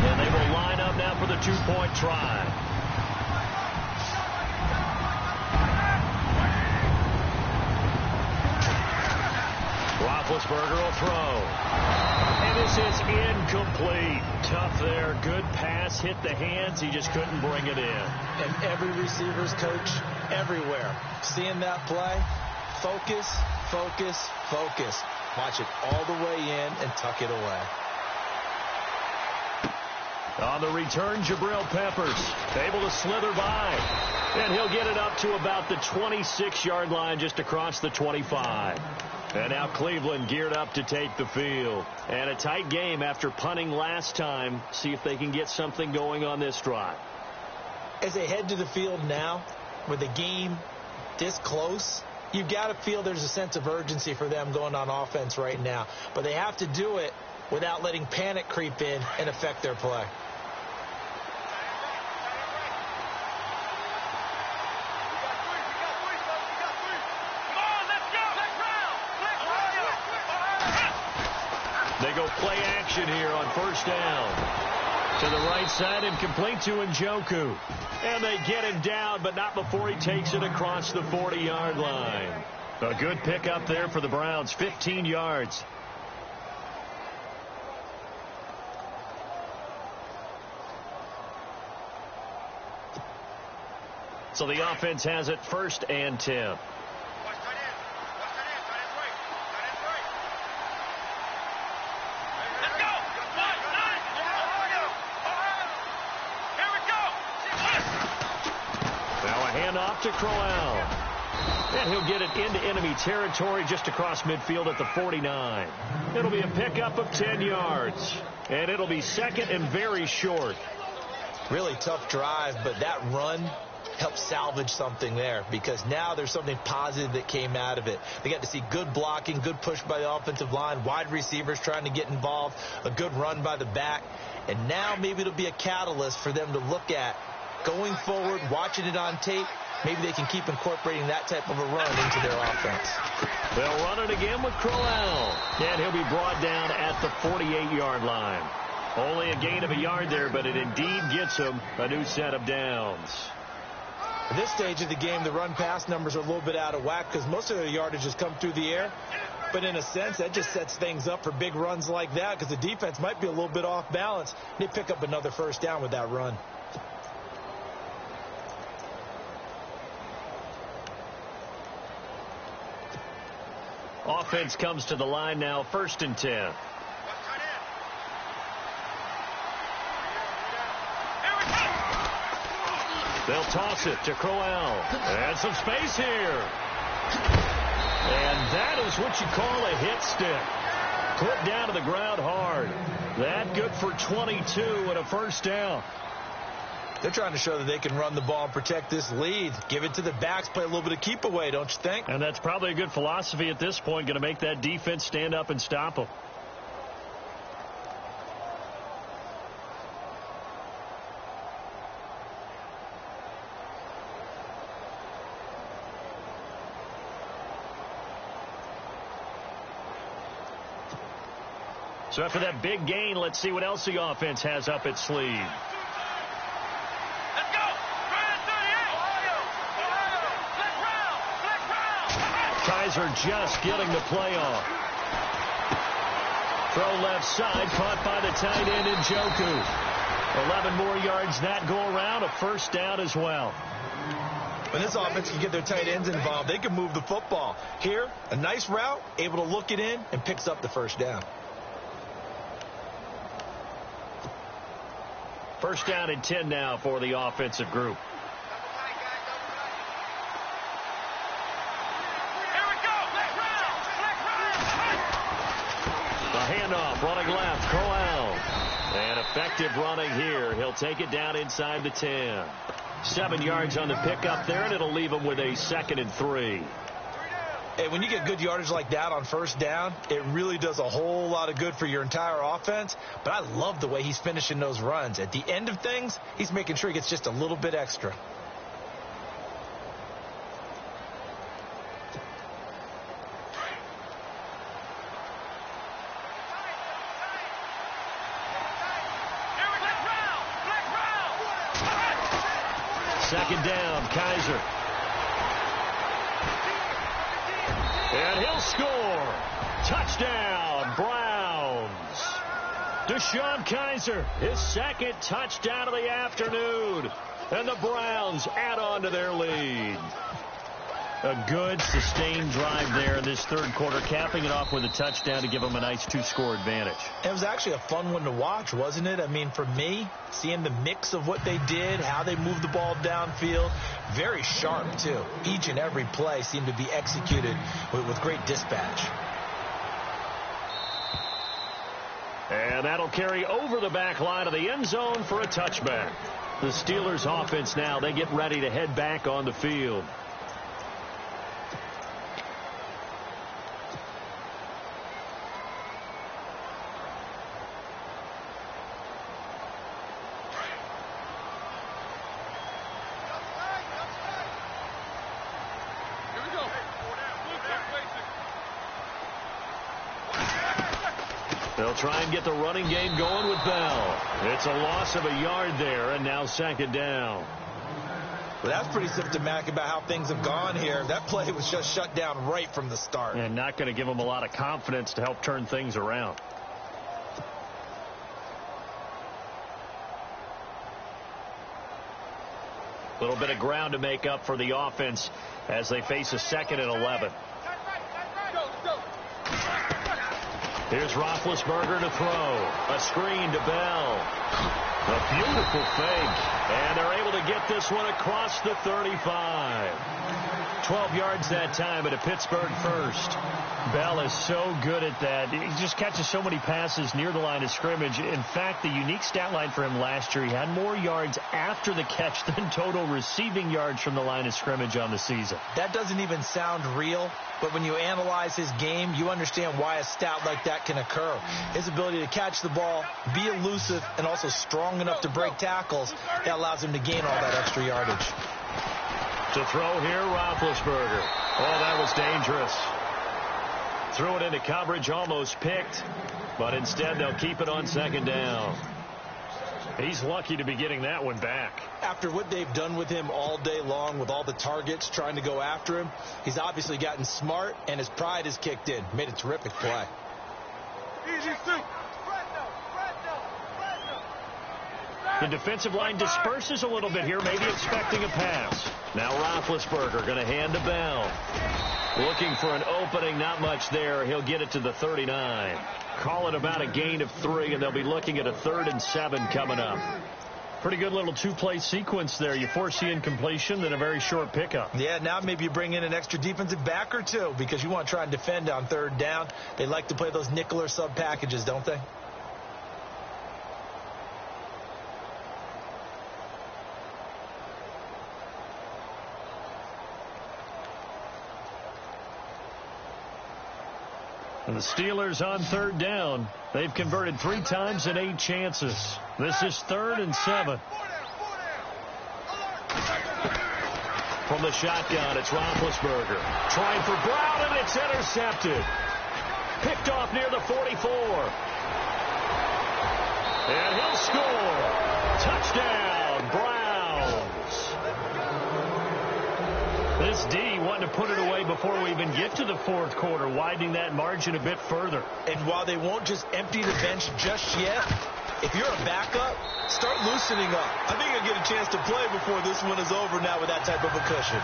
And they will line up now for the 2-point try. Roethlisberger will throw. And this is incomplete. Tough there. Good pass. Hit the hands. He just couldn't bring it in. And every receiver's coach everywhere. Seeing that play, focus, focus, focus. Watch it all the way in and tuck it away. On the return, Jabril Peppers able to slither by. And he'll get it up to about the 26-yard line just across the 25. And now Cleveland geared up to take the field. And a tight game after punting last time. See if they can get something going on this drive. As they head to the field now, with the game this close, you've got to feel there's a sense of urgency for them going on offense right now. But they have to do it without letting panic creep in and affect their play. They go play action here on first down. To the right side and complete to Njoku. And they get him down, but not before he takes it across the 40-yard line. A good pickup there for the Browns, 15 yards. So the offense has it first and 10. Off to Crowell. And he'll get it into enemy territory just across midfield at the 49. It'll be a pickup of 10 yards. And it'll be second and very short. Really tough drive, but that run helped salvage something there because now there's something positive that came out of it. They got to see good blocking, good push by the offensive line, wide receivers trying to get involved, a good run by the back. And now maybe it'll be a catalyst for them to look at going forward, watching it on tape. Maybe they can keep incorporating that type of a run into their offense. They'll run it again with Crowell. And he'll be brought down at the 48-yard line. Only a gain of a yard there, but it indeed gets him a new set of downs. At this stage of the game, the run-pass numbers are a little bit out of whack because most of their yardage has come through the air. But in a sense, that just sets things up for big runs like that because the defense might be a little bit off balance. They pick up another first down with that run. Offense comes to the line now, first and 10. They'll toss it to Crowell. And some space here. And that is what you call a hit stick. Put down to the ground hard. That good for 22 and a first down. They're trying to show that they can run the ball and protect this lead. Give it to the backs, play a little bit of keep away, don't you think? And that's probably a good philosophy at this point, going to make that defense stand up and stop them. So after that big gain, let's see what else the offense has up its sleeve. Kaiser just getting the play off. Throw left side, caught by the tight end Njoku. 11 more yards that go around, a first down as well. When this offense can get their tight ends involved, they can move the football. Here, a nice route, able to look it in, and picks up the first down. First down and 10 now for the offensive group. Handoff, running left, Crowell. And effective running here. He'll take it down inside the 10. 7 yards on the pickup there, and it'll leave him with a 2nd and 3. Hey, when you get good yardage like that on first down, it really does a whole lot of good for your entire offense. But I love the way he's finishing those runs. At the end of things, he's making sure he gets just a little bit extra. Second down, Kaiser. And he'll score. Touchdown, Browns. DeShone Kizer, his second touchdown of the afternoon. And the Browns add on to their lead. A good, sustained drive there in this third quarter, capping it off with a touchdown to give them a nice 2-score advantage. It was actually a fun one to watch, wasn't it? I mean, for me, seeing the mix of what they did, how they moved the ball downfield, very sharp, too. Each and every play seemed to be executed with great dispatch. And that'll carry over the back line of the end zone for a touchback. The Steelers offense now, they get ready to head back on the field. They'll try and get the running game going with Bell. It's a loss of a yard there, and now second down. Well, that's pretty symptomatic about how things have gone here. That play was just shut down right from the start. And not going to give them a lot of confidence to help turn things around. A little bit of ground to make up for the offense as they face a 2nd and 11. Here's Roethlisberger to throw. A screen to Bell. A beautiful fake. And they're able to get this one across the 35. 12 yards that time at a Pittsburgh first. Bell is so good at that. He just catches so many passes near the line of scrimmage. In fact, the unique stat line for him last year, he had more yards after the catch than total receiving yards from the line of scrimmage on the season. That doesn't even sound real, but when you analyze his game, you understand why a stat like that can occur. His ability to catch the ball, be elusive, and also strong enough to break tackles, that allows him to gain all that extra yardage. To throw here, Roethlisberger. Oh, that was dangerous. Threw it into coverage, almost picked, but instead they'll keep it on second down. He's lucky to be getting that one back. After what they've done with him all day long with all the targets trying to go after him, he's obviously gotten smart, and his pride has kicked in. Made a terrific play. The defensive line disperses a little bit here, maybe expecting a pass. Now Roethlisberger going to hand to Bell. Looking for an opening, not much there. He'll get it to the 39. Call it about a gain of 3, and they'll be looking at a 3rd and 7 coming up. Pretty good little 2-play sequence there. You force the incompletion, then a very short pickup. Yeah, now maybe you bring in an extra defensive back or two because you want to try and defend on 3rd down. They like to play those nickel or sub packages, don't they? And the Steelers on 3rd down. They've converted 3 times in 8 chances. This is 3rd and 7. From the shotgun, it's Roethlisberger. Trying for Brown, and it's intercepted. Picked off near the 44. And he'll score. Touchdown, Browns. This D wanting to put it away before we even get to the 4th quarter, widening that margin a bit further. And while they won't just empty the bench just yet, if you're a backup, start loosening up. I think you'll get a chance to play before this one is over now with that type of a cushion.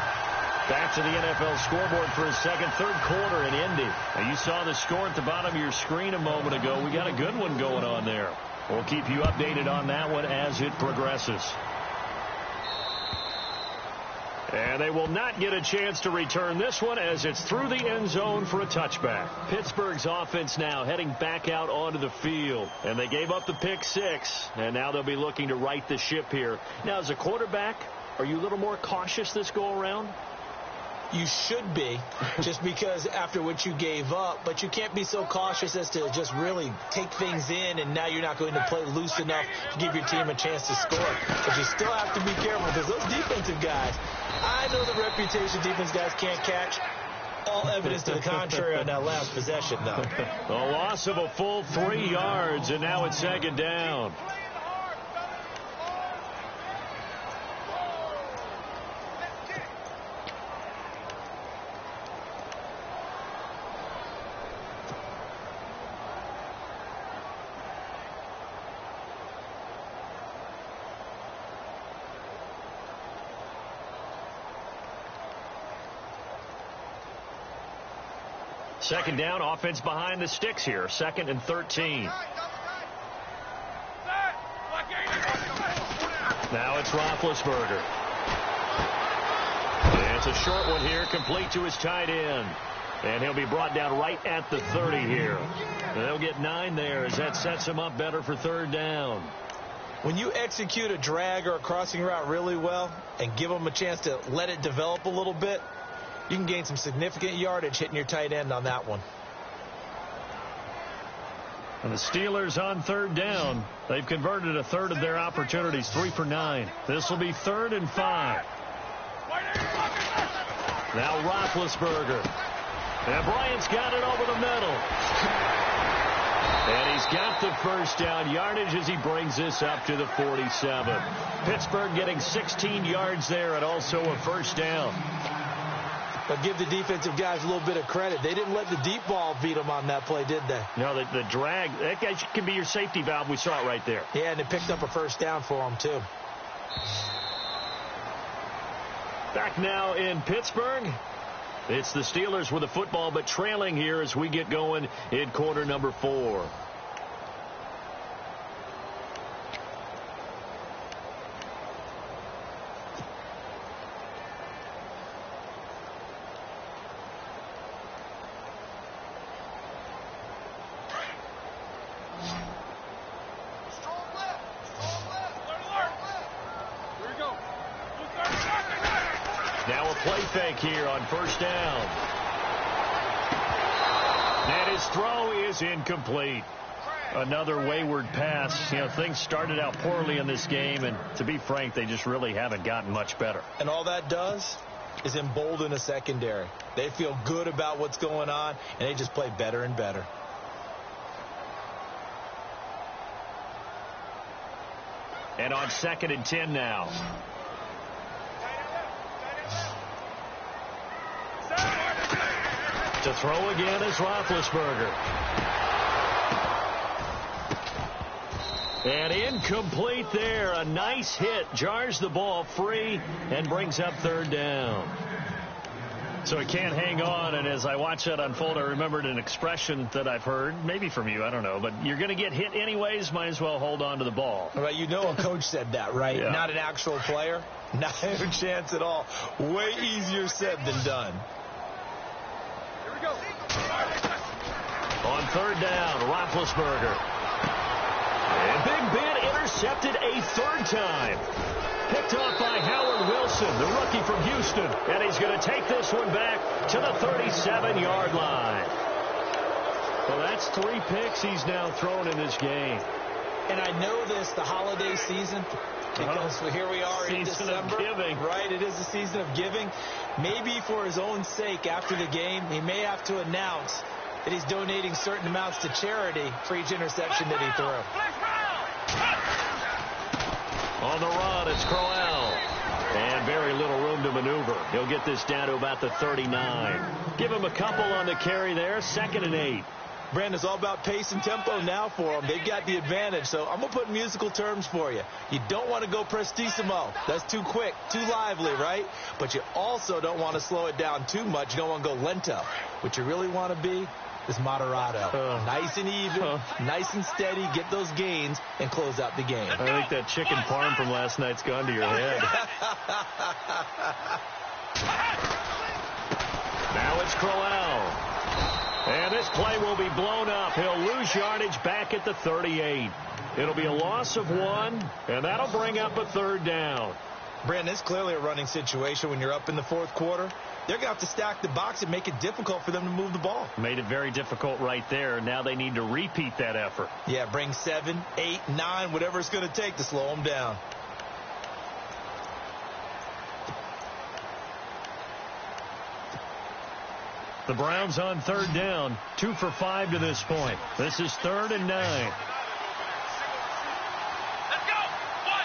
Back to the NFL scoreboard for a third quarter in Indy. Now you saw the score at the bottom of your screen a moment ago. We got a good one going on there. We'll keep you updated on that one as it progresses. And they will not get a chance to return this one as it's through the end zone for a touchback. Pittsburgh's offense now heading back out onto the field. And they gave up the pick 6, and now they'll be looking to right the ship here. Now, as a quarterback, are you a little more cautious this go-around? You should be, just because after what you gave up, but you can't be so cautious as to just really take things in, and now you're not going to play loose enough to give your team a chance to score. But you still have to be careful because those defensive guys, I know the reputation defense guys can't catch. All evidence to the contrary on that last possession, though. A loss of a full 3 yards, and now it's second down. Second down, offense behind the sticks here. 2nd and 13. Now it's Roethlisberger. And it's a short one here, complete to his tight end. And he'll be brought down right at the 30 here. And they'll get 9 there as that sets him up better for 3rd down. When you execute a drag or a crossing route really well and give them a chance to let it develop a little bit, you can gain some significant yardage hitting your tight end on that one. And the Steelers on 3rd down. They've converted a third of their opportunities, 3 for 9. This will be 3rd and 5. Now Roethlisberger. And Bryant's got it over the middle. And he's got the 1st down yardage as he brings this up to the 47. Pittsburgh getting 16 yards there and also a 1st down. But give the defensive guys a little bit of credit. They didn't let the deep ball beat them on that play, did they? No, the drag, that guy can be your safety valve. We saw it right there. Yeah, and they picked up a 1st down for him, too. Back now in Pittsburgh. It's the Steelers with the football, but trailing here as we get going in quarter number 4. Now a play fake here on 1st down. And his throw is incomplete. Another wayward pass. You know, things started out poorly in this game, and to be frank, they just really haven't gotten much better. And all that does is embolden a secondary. They feel good about what's going on, and they just play better and better. And on 2nd and 10 now. To throw again is Roethlisberger. And incomplete there. A nice hit. Jars the ball free and brings up 3rd down. So he can't hang on. And as I watch that unfold, I remembered an expression that I've heard, maybe from you, I don't know. But you're going to get hit anyways, might as well hold on to the ball. Right, you know a coach said that, right? Yeah. Not an actual player. Not a chance at all. Way easier said than done. On 3rd down, Roethlisberger. And Big Ben intercepted a 3rd time. Picked off by Howard Wilson, the rookie from Houston. And he's going to take this one back to the 37-yard line. Well, that's 3 picks he's now thrown in this game. And I know this, the holiday season, because here we are in December. Season of giving. Right, it is the season of giving. Maybe for his own sake after the game, he may have to announce that he's donating certain amounts to charity for each interception that he threw. On the run, it's Crowell. And very little room to maneuver. He'll get this down to about the 39. Give him a couple on the carry there. 2nd and 8. Brandon, it's all about pace and tempo now for them. They've got the advantage, so I'm going to put musical terms for you. You don't want to go prestissimo. That's too quick, too lively, right? But you also don't want to slow it down too much. You don't want to go lento. What you really want to be is moderato. Nice and even, nice and steady, get those gains, and close out the game. I think that chicken parm from last night's gone to your head. Now it's Crowell. And this play will be blown up. He'll lose yardage back at the 38. It'll be a loss of 1, and that'll bring up a 3rd down. Brandon, it's clearly a running situation when you're up in the 4th quarter. They're going to have to stack the box and make it difficult for them to move the ball. Made it very difficult right there. Now they need to repeat that effort. Yeah, bring 7, 8, 9, whatever it's going to take to slow them down. The Browns on 3rd down, 2 for 5 to this point. This is 3rd and 9. Let's go. 1,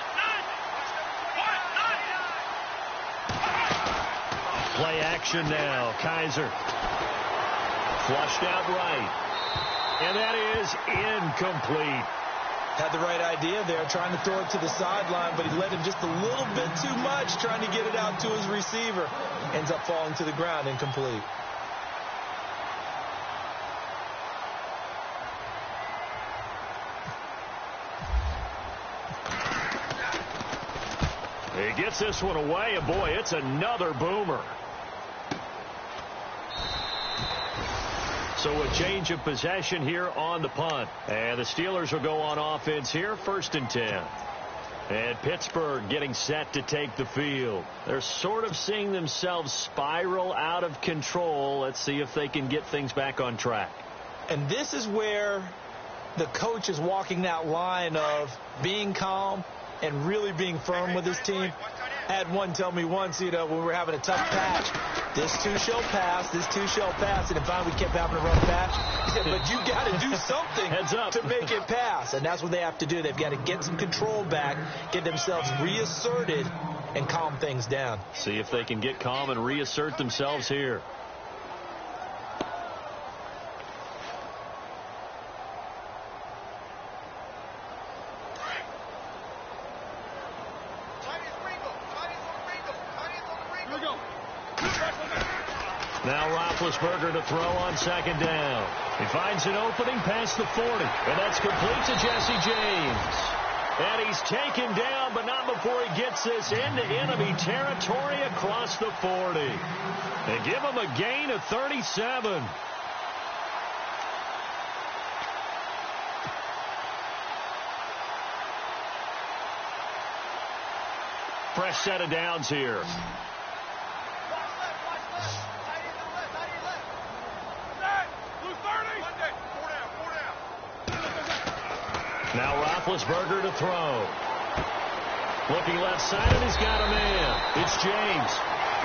9. Play action now. Kaiser. Flushed out right. And that is incomplete. Had the right idea there, trying to throw it to the sideline, but he let him just a little bit too much, trying to get it out to his receiver. Ends up falling to the ground, incomplete. He gets this one away, and boy, it's another boomer. So a change of possession here on the punt. And the Steelers will go on offense here, 1st and 10. And Pittsburgh getting set to take the field. They're sort of seeing themselves spiral out of control. Let's see if they can get things back on track. And this is where the coach is walking that line of being calm and really being firm with his team. I had one tell me once, when we were having a tough patch, this too shall pass, this too shall pass. And finally we kept having a rough patch. He said, but you got to do something Heads up. to make it pass. And that's what they have to do. They've got to get some control back, get themselves reasserted, and calm things down. See if they can get calm and reassert themselves here. Now Roethlisberger to throw on 2nd down. He finds an opening past the 40, and that's complete to Jesse James. And he's taken down, but not before he gets this into enemy territory across the 40. They give him a gain of 37. Fresh set of downs here. Now Roethlisberger to throw. Looking left side, and he's got a man. It's James.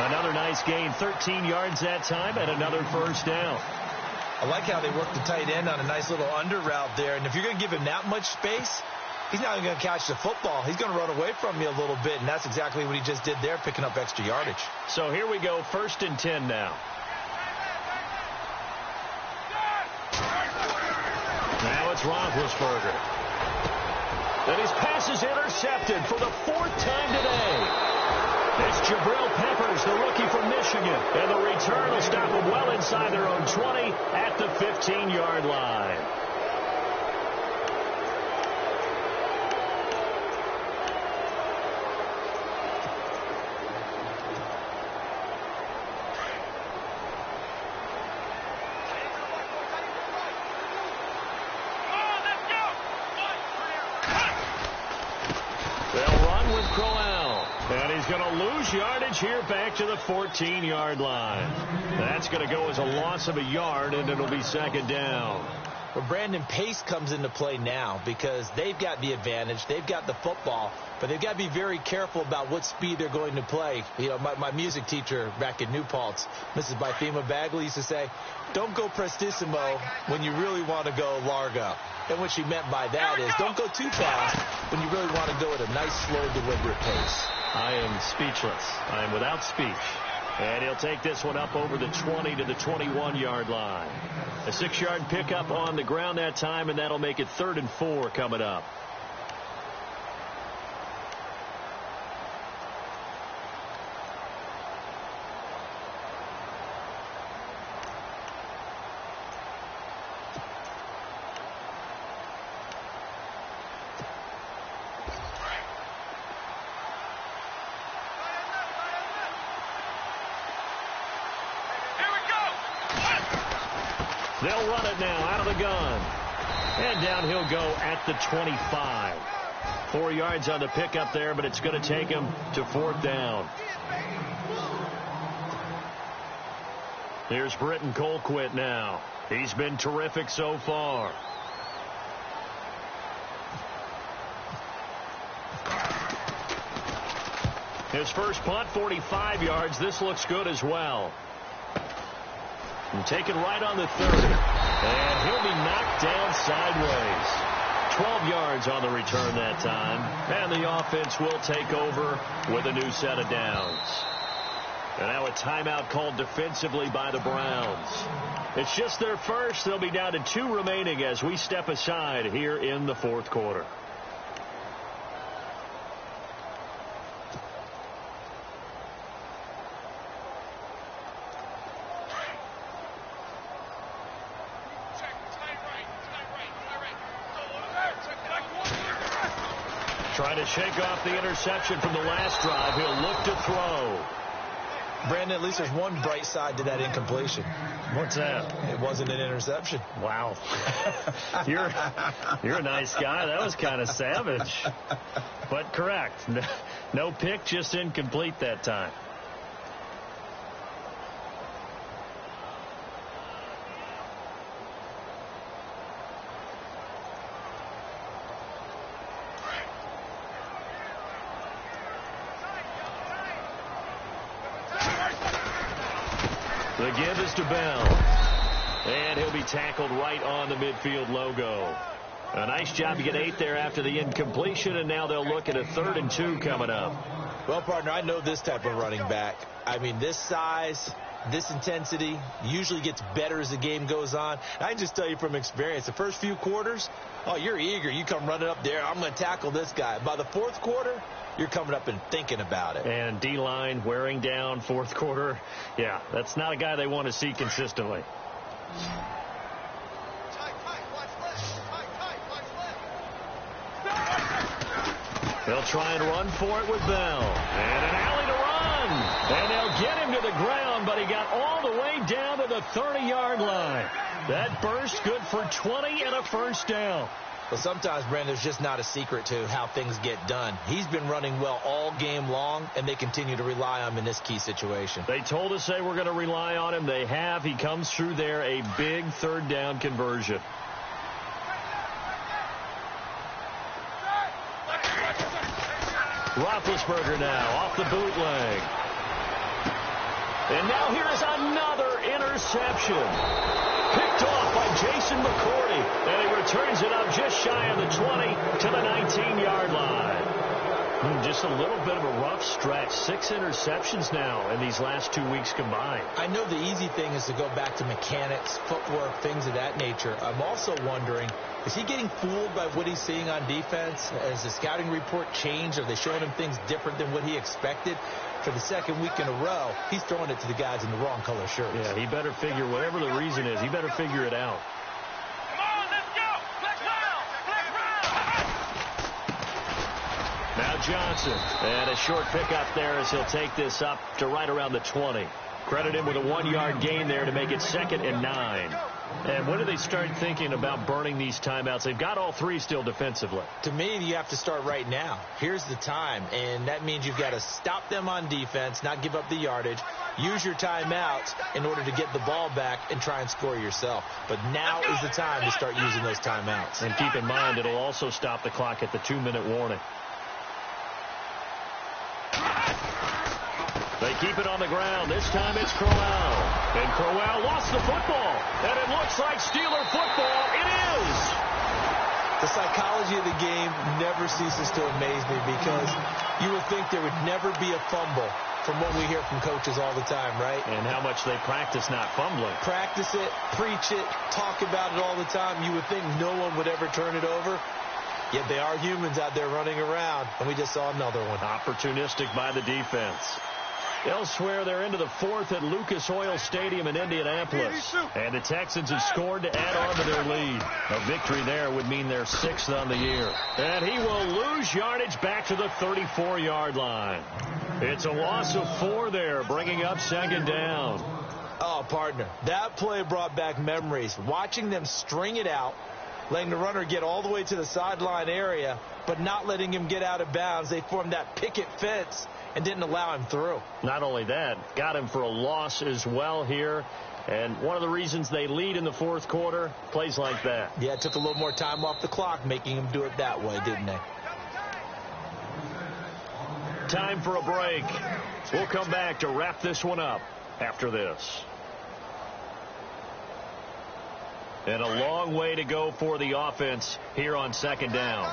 Another nice gain, 13 yards that time, and another 1st down. I like how they work the tight end on a nice little under route there. And if you're going to give him that much space, he's not even going to catch the football. He's going to run away from you a little bit, and that's exactly what he just did there, picking up extra yardage. So here we go, 1st and 10 now. Now it's Roethlisberger. And his pass is intercepted for the 4th time today. It's Jabril Peppers, the rookie from Michigan. And the return will stop them well inside their own 20 at the 15-yard line. He's going to lose yardage here back to the 14-yard line. That's going to go as a loss of a yard, and it'll be 2nd down. Well, Brandon, pace comes into play now because they've got the advantage. They've got the football, but they've got to be very careful about what speed they're going to play. My music teacher back in New Paltz, Mrs. Bythema Bagley, used to say, don't go prestissimo when you really want to go largo. And what she meant by that is don't go too fast when you really want to go at a nice, slow, deliberate pace. I am speechless. I am without speech. And he'll take this one up over the 20 to the 21-yard line. A 6-yard pickup on the ground that time, and that'll make it 3rd and 4 coming up. They'll run it now out of the gun. And down he'll go at the 25. 4 yards on the pickup there, but it's going to take him to 4th down. Here's Britton Colquitt now. He's been terrific so far. His first punt, 45 yards. This looks good as well. And taken right on the 30. And he'll be knocked down sideways. 12 yards on the return that time. And the offense will take over with a new set of downs. And now a timeout called defensively by the Browns. It's just their first. They'll be down to 2 remaining as we step aside here in the 4th quarter. Trying to shake off the interception from the last drive. He'll look to throw. Brandon, at least there's one bright side to that incompletion. What's that? It wasn't an interception. Wow. You're a nice guy. That was kind of savage. But correct. No pick, just incomplete that time. The give is to Bell. And he'll be tackled right on the midfield logo. A nice job to get 8 there after the incompletion, and now they'll look at a 3rd and 2 coming up. Well, partner, I know this type of running back. I mean, this size, this intensity usually gets better as the game goes on. And I can just tell you from experience, the first few quarters, oh, you're eager. You come running up there, I'm going to tackle this guy. By the 4th quarter, you're coming up and thinking about it. And D-line wearing down 4th quarter. Yeah, that's not a guy they want to see consistently. They'll try and run for it with Bell. And an alley to run. And they'll get him to the ground, but he got all the way down to the 30-yard line. That burst good for 20 and a first down. Well, sometimes, Brandon, there's just not a secret to how things get done. He's been running well all game long, and they continue to rely on him in this key situation. They told us they were going to rely on him. They have. He comes through there, a big 3rd down conversion. Roethlisberger now off the bootleg. And now here is another interception. Picked off by Jason McCourty. And he returns it up just shy of the 20 to the 19-yard line. Just a little bit of a rough stretch. 6 interceptions now in these last 2 weeks combined. I know the easy thing is to go back to mechanics, footwork, things of that nature. I'm also wondering, is he getting fooled by what he's seeing on defense? Has the scouting report changed? Are they showing him things different than what he expected? For the 2nd week in a row, he's throwing it to the guys in the wrong color shirts. Yeah, he better figure, whatever the reason is, he better figure it out. Come on, let's go. Black round. Now Johnson. And a short pickup there as he'll take this up to right around the 20. Credit him with a 1-yard gain there to make it 2nd and 9. And when do they start thinking about burning these timeouts? They've got all 3 still defensively. To me, you have to start right now. Here's the time, and that means you've got to stop them on defense, not give up the yardage, use your timeouts in order to get the ball back and try and score yourself. But now is the time to start using those timeouts. And keep in mind, it'll also stop the clock at the 2-minute warning. They keep it on the ground. This time it's Crowell. And Crowell lost the football. And it looks like Steeler football. It is. The psychology of the game never ceases to amaze me because you would think there would never be a fumble from what we hear from coaches all the time, right? And how much they practice not fumbling. Practice it, preach it, talk about it all the time. You would think no one would ever turn it over. Yet they are humans out there running around, and we just saw another one. Opportunistic by the defense. Elsewhere, they're into the 4th at Lucas Oil Stadium in Indianapolis. And the Texans have scored to add on to their lead. A victory there would mean they're 6th on the year. And he will lose yardage back to the 34-yard line. It's a loss of 4 there, bringing up 2nd down. Oh, partner, that play brought back memories. Watching them string it out, letting the runner get all the way to the sideline area, but not letting him get out of bounds. They formed that picket fence and didn't allow him through. Not only that, got him for a loss as well here. And one of the reasons they lead in the 4th quarter, plays like that. Yeah, it took a little more time off the clock, making him do it that way, didn't they? Time for a break. We'll come back to wrap this one up after this. And a long way to go for the offense here on 2nd down.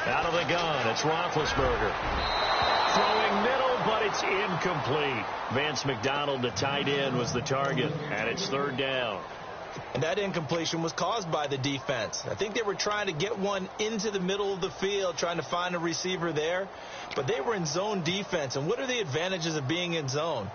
Out of the gun, it's Roethlisberger. Throwing middle, but it's incomplete. Vance McDonald, the tight end, was the target, and it's 3rd down. And that incompletion was caused by the defense. I think they were trying to get one into the middle of the field, trying to find a receiver there. But they were in zone defense. And what are the advantages of being in zone?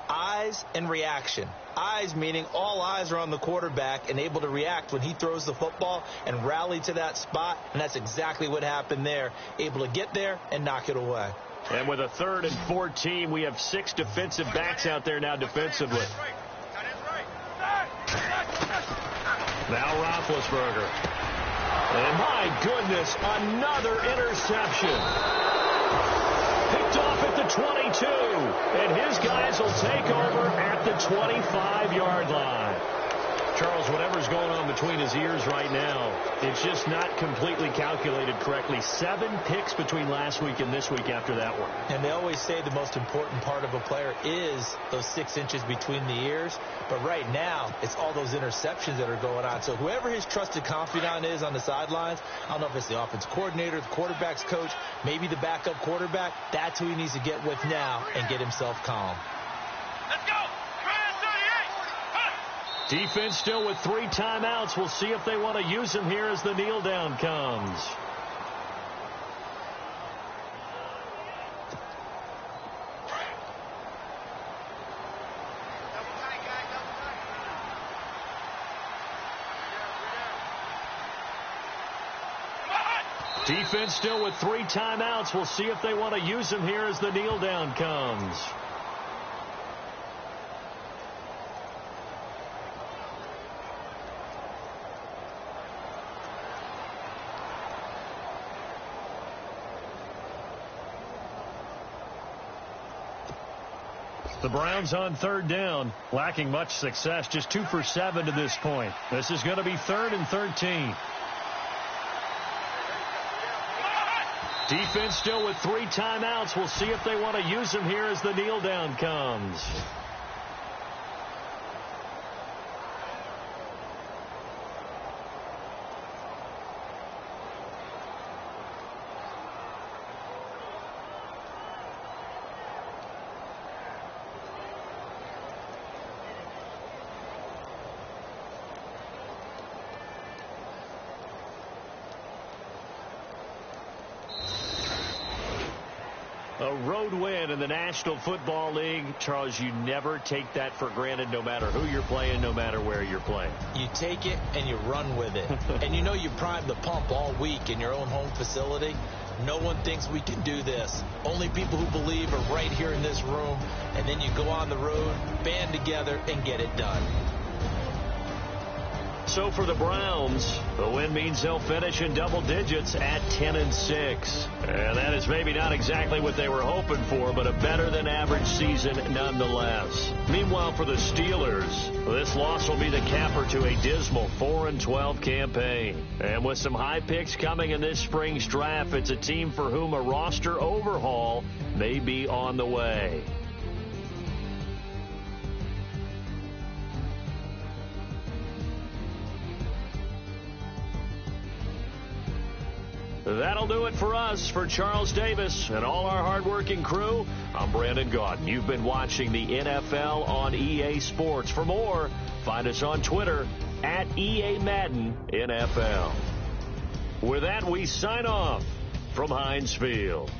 Eyes and reaction. Eyes meaning all eyes are on the quarterback and able to react when he throws the football and rally to that spot, and that's exactly what happened there. Able to get there and knock it away. And with a 3rd and 14, we have 6 defensive backs out there now defensively. Now Roethlisberger. And my goodness, another interception. Picked off at the 22. And his guys will take over at the 25-yard line. Charles, whatever's going on between his ears right now, it's just not completely calculated correctly. 7 picks between last week and this week after that one. And they always say the most important part of a player is those 6 inches between the ears. But right now, it's all those interceptions that are going on. So whoever his trusted confidant is on the sidelines, I don't know if it's the offense coordinator, the quarterback's coach, maybe the backup quarterback, that's who he needs to get with now and get himself calm. Let's go. Defense still with 3 timeouts. We'll see if they want to use them here as the kneel down comes. Defense still with 3 timeouts. We'll see if they want to use them here as the kneel down comes. The Browns on 3rd down, lacking much success, just 2 for 7 to this point. This is going to be 3rd and 13. Defense still with 3 timeouts. We'll see if they want to use them here as the kneel down comes. A road win in the National Football League. Charles, you never take that for granted no matter who you're playing, no matter where you're playing. You take it and you run with it. And you know you primed the pump all week in your own home facility. No one thinks we can do this. Only people who believe are right here in this room. And then you go on the road, band together, and get it done. So for the Browns, the win means they'll finish in double digits at 10-6. And that is maybe not exactly what they were hoping for, but a better than average season nonetheless. Meanwhile, for the Steelers, this loss will be the capper to a dismal 4-12 campaign. And with some high picks coming in this spring's draft, it's a team for whom a roster overhaul may be on the way. That'll do it for us. For Charles Davis and all our hardworking crew, I'm Brandon Gaudin. You've been watching the NFL on EA Sports. For more, find us on Twitter at EA Madden NFL. With that, we sign off from Heinz Field.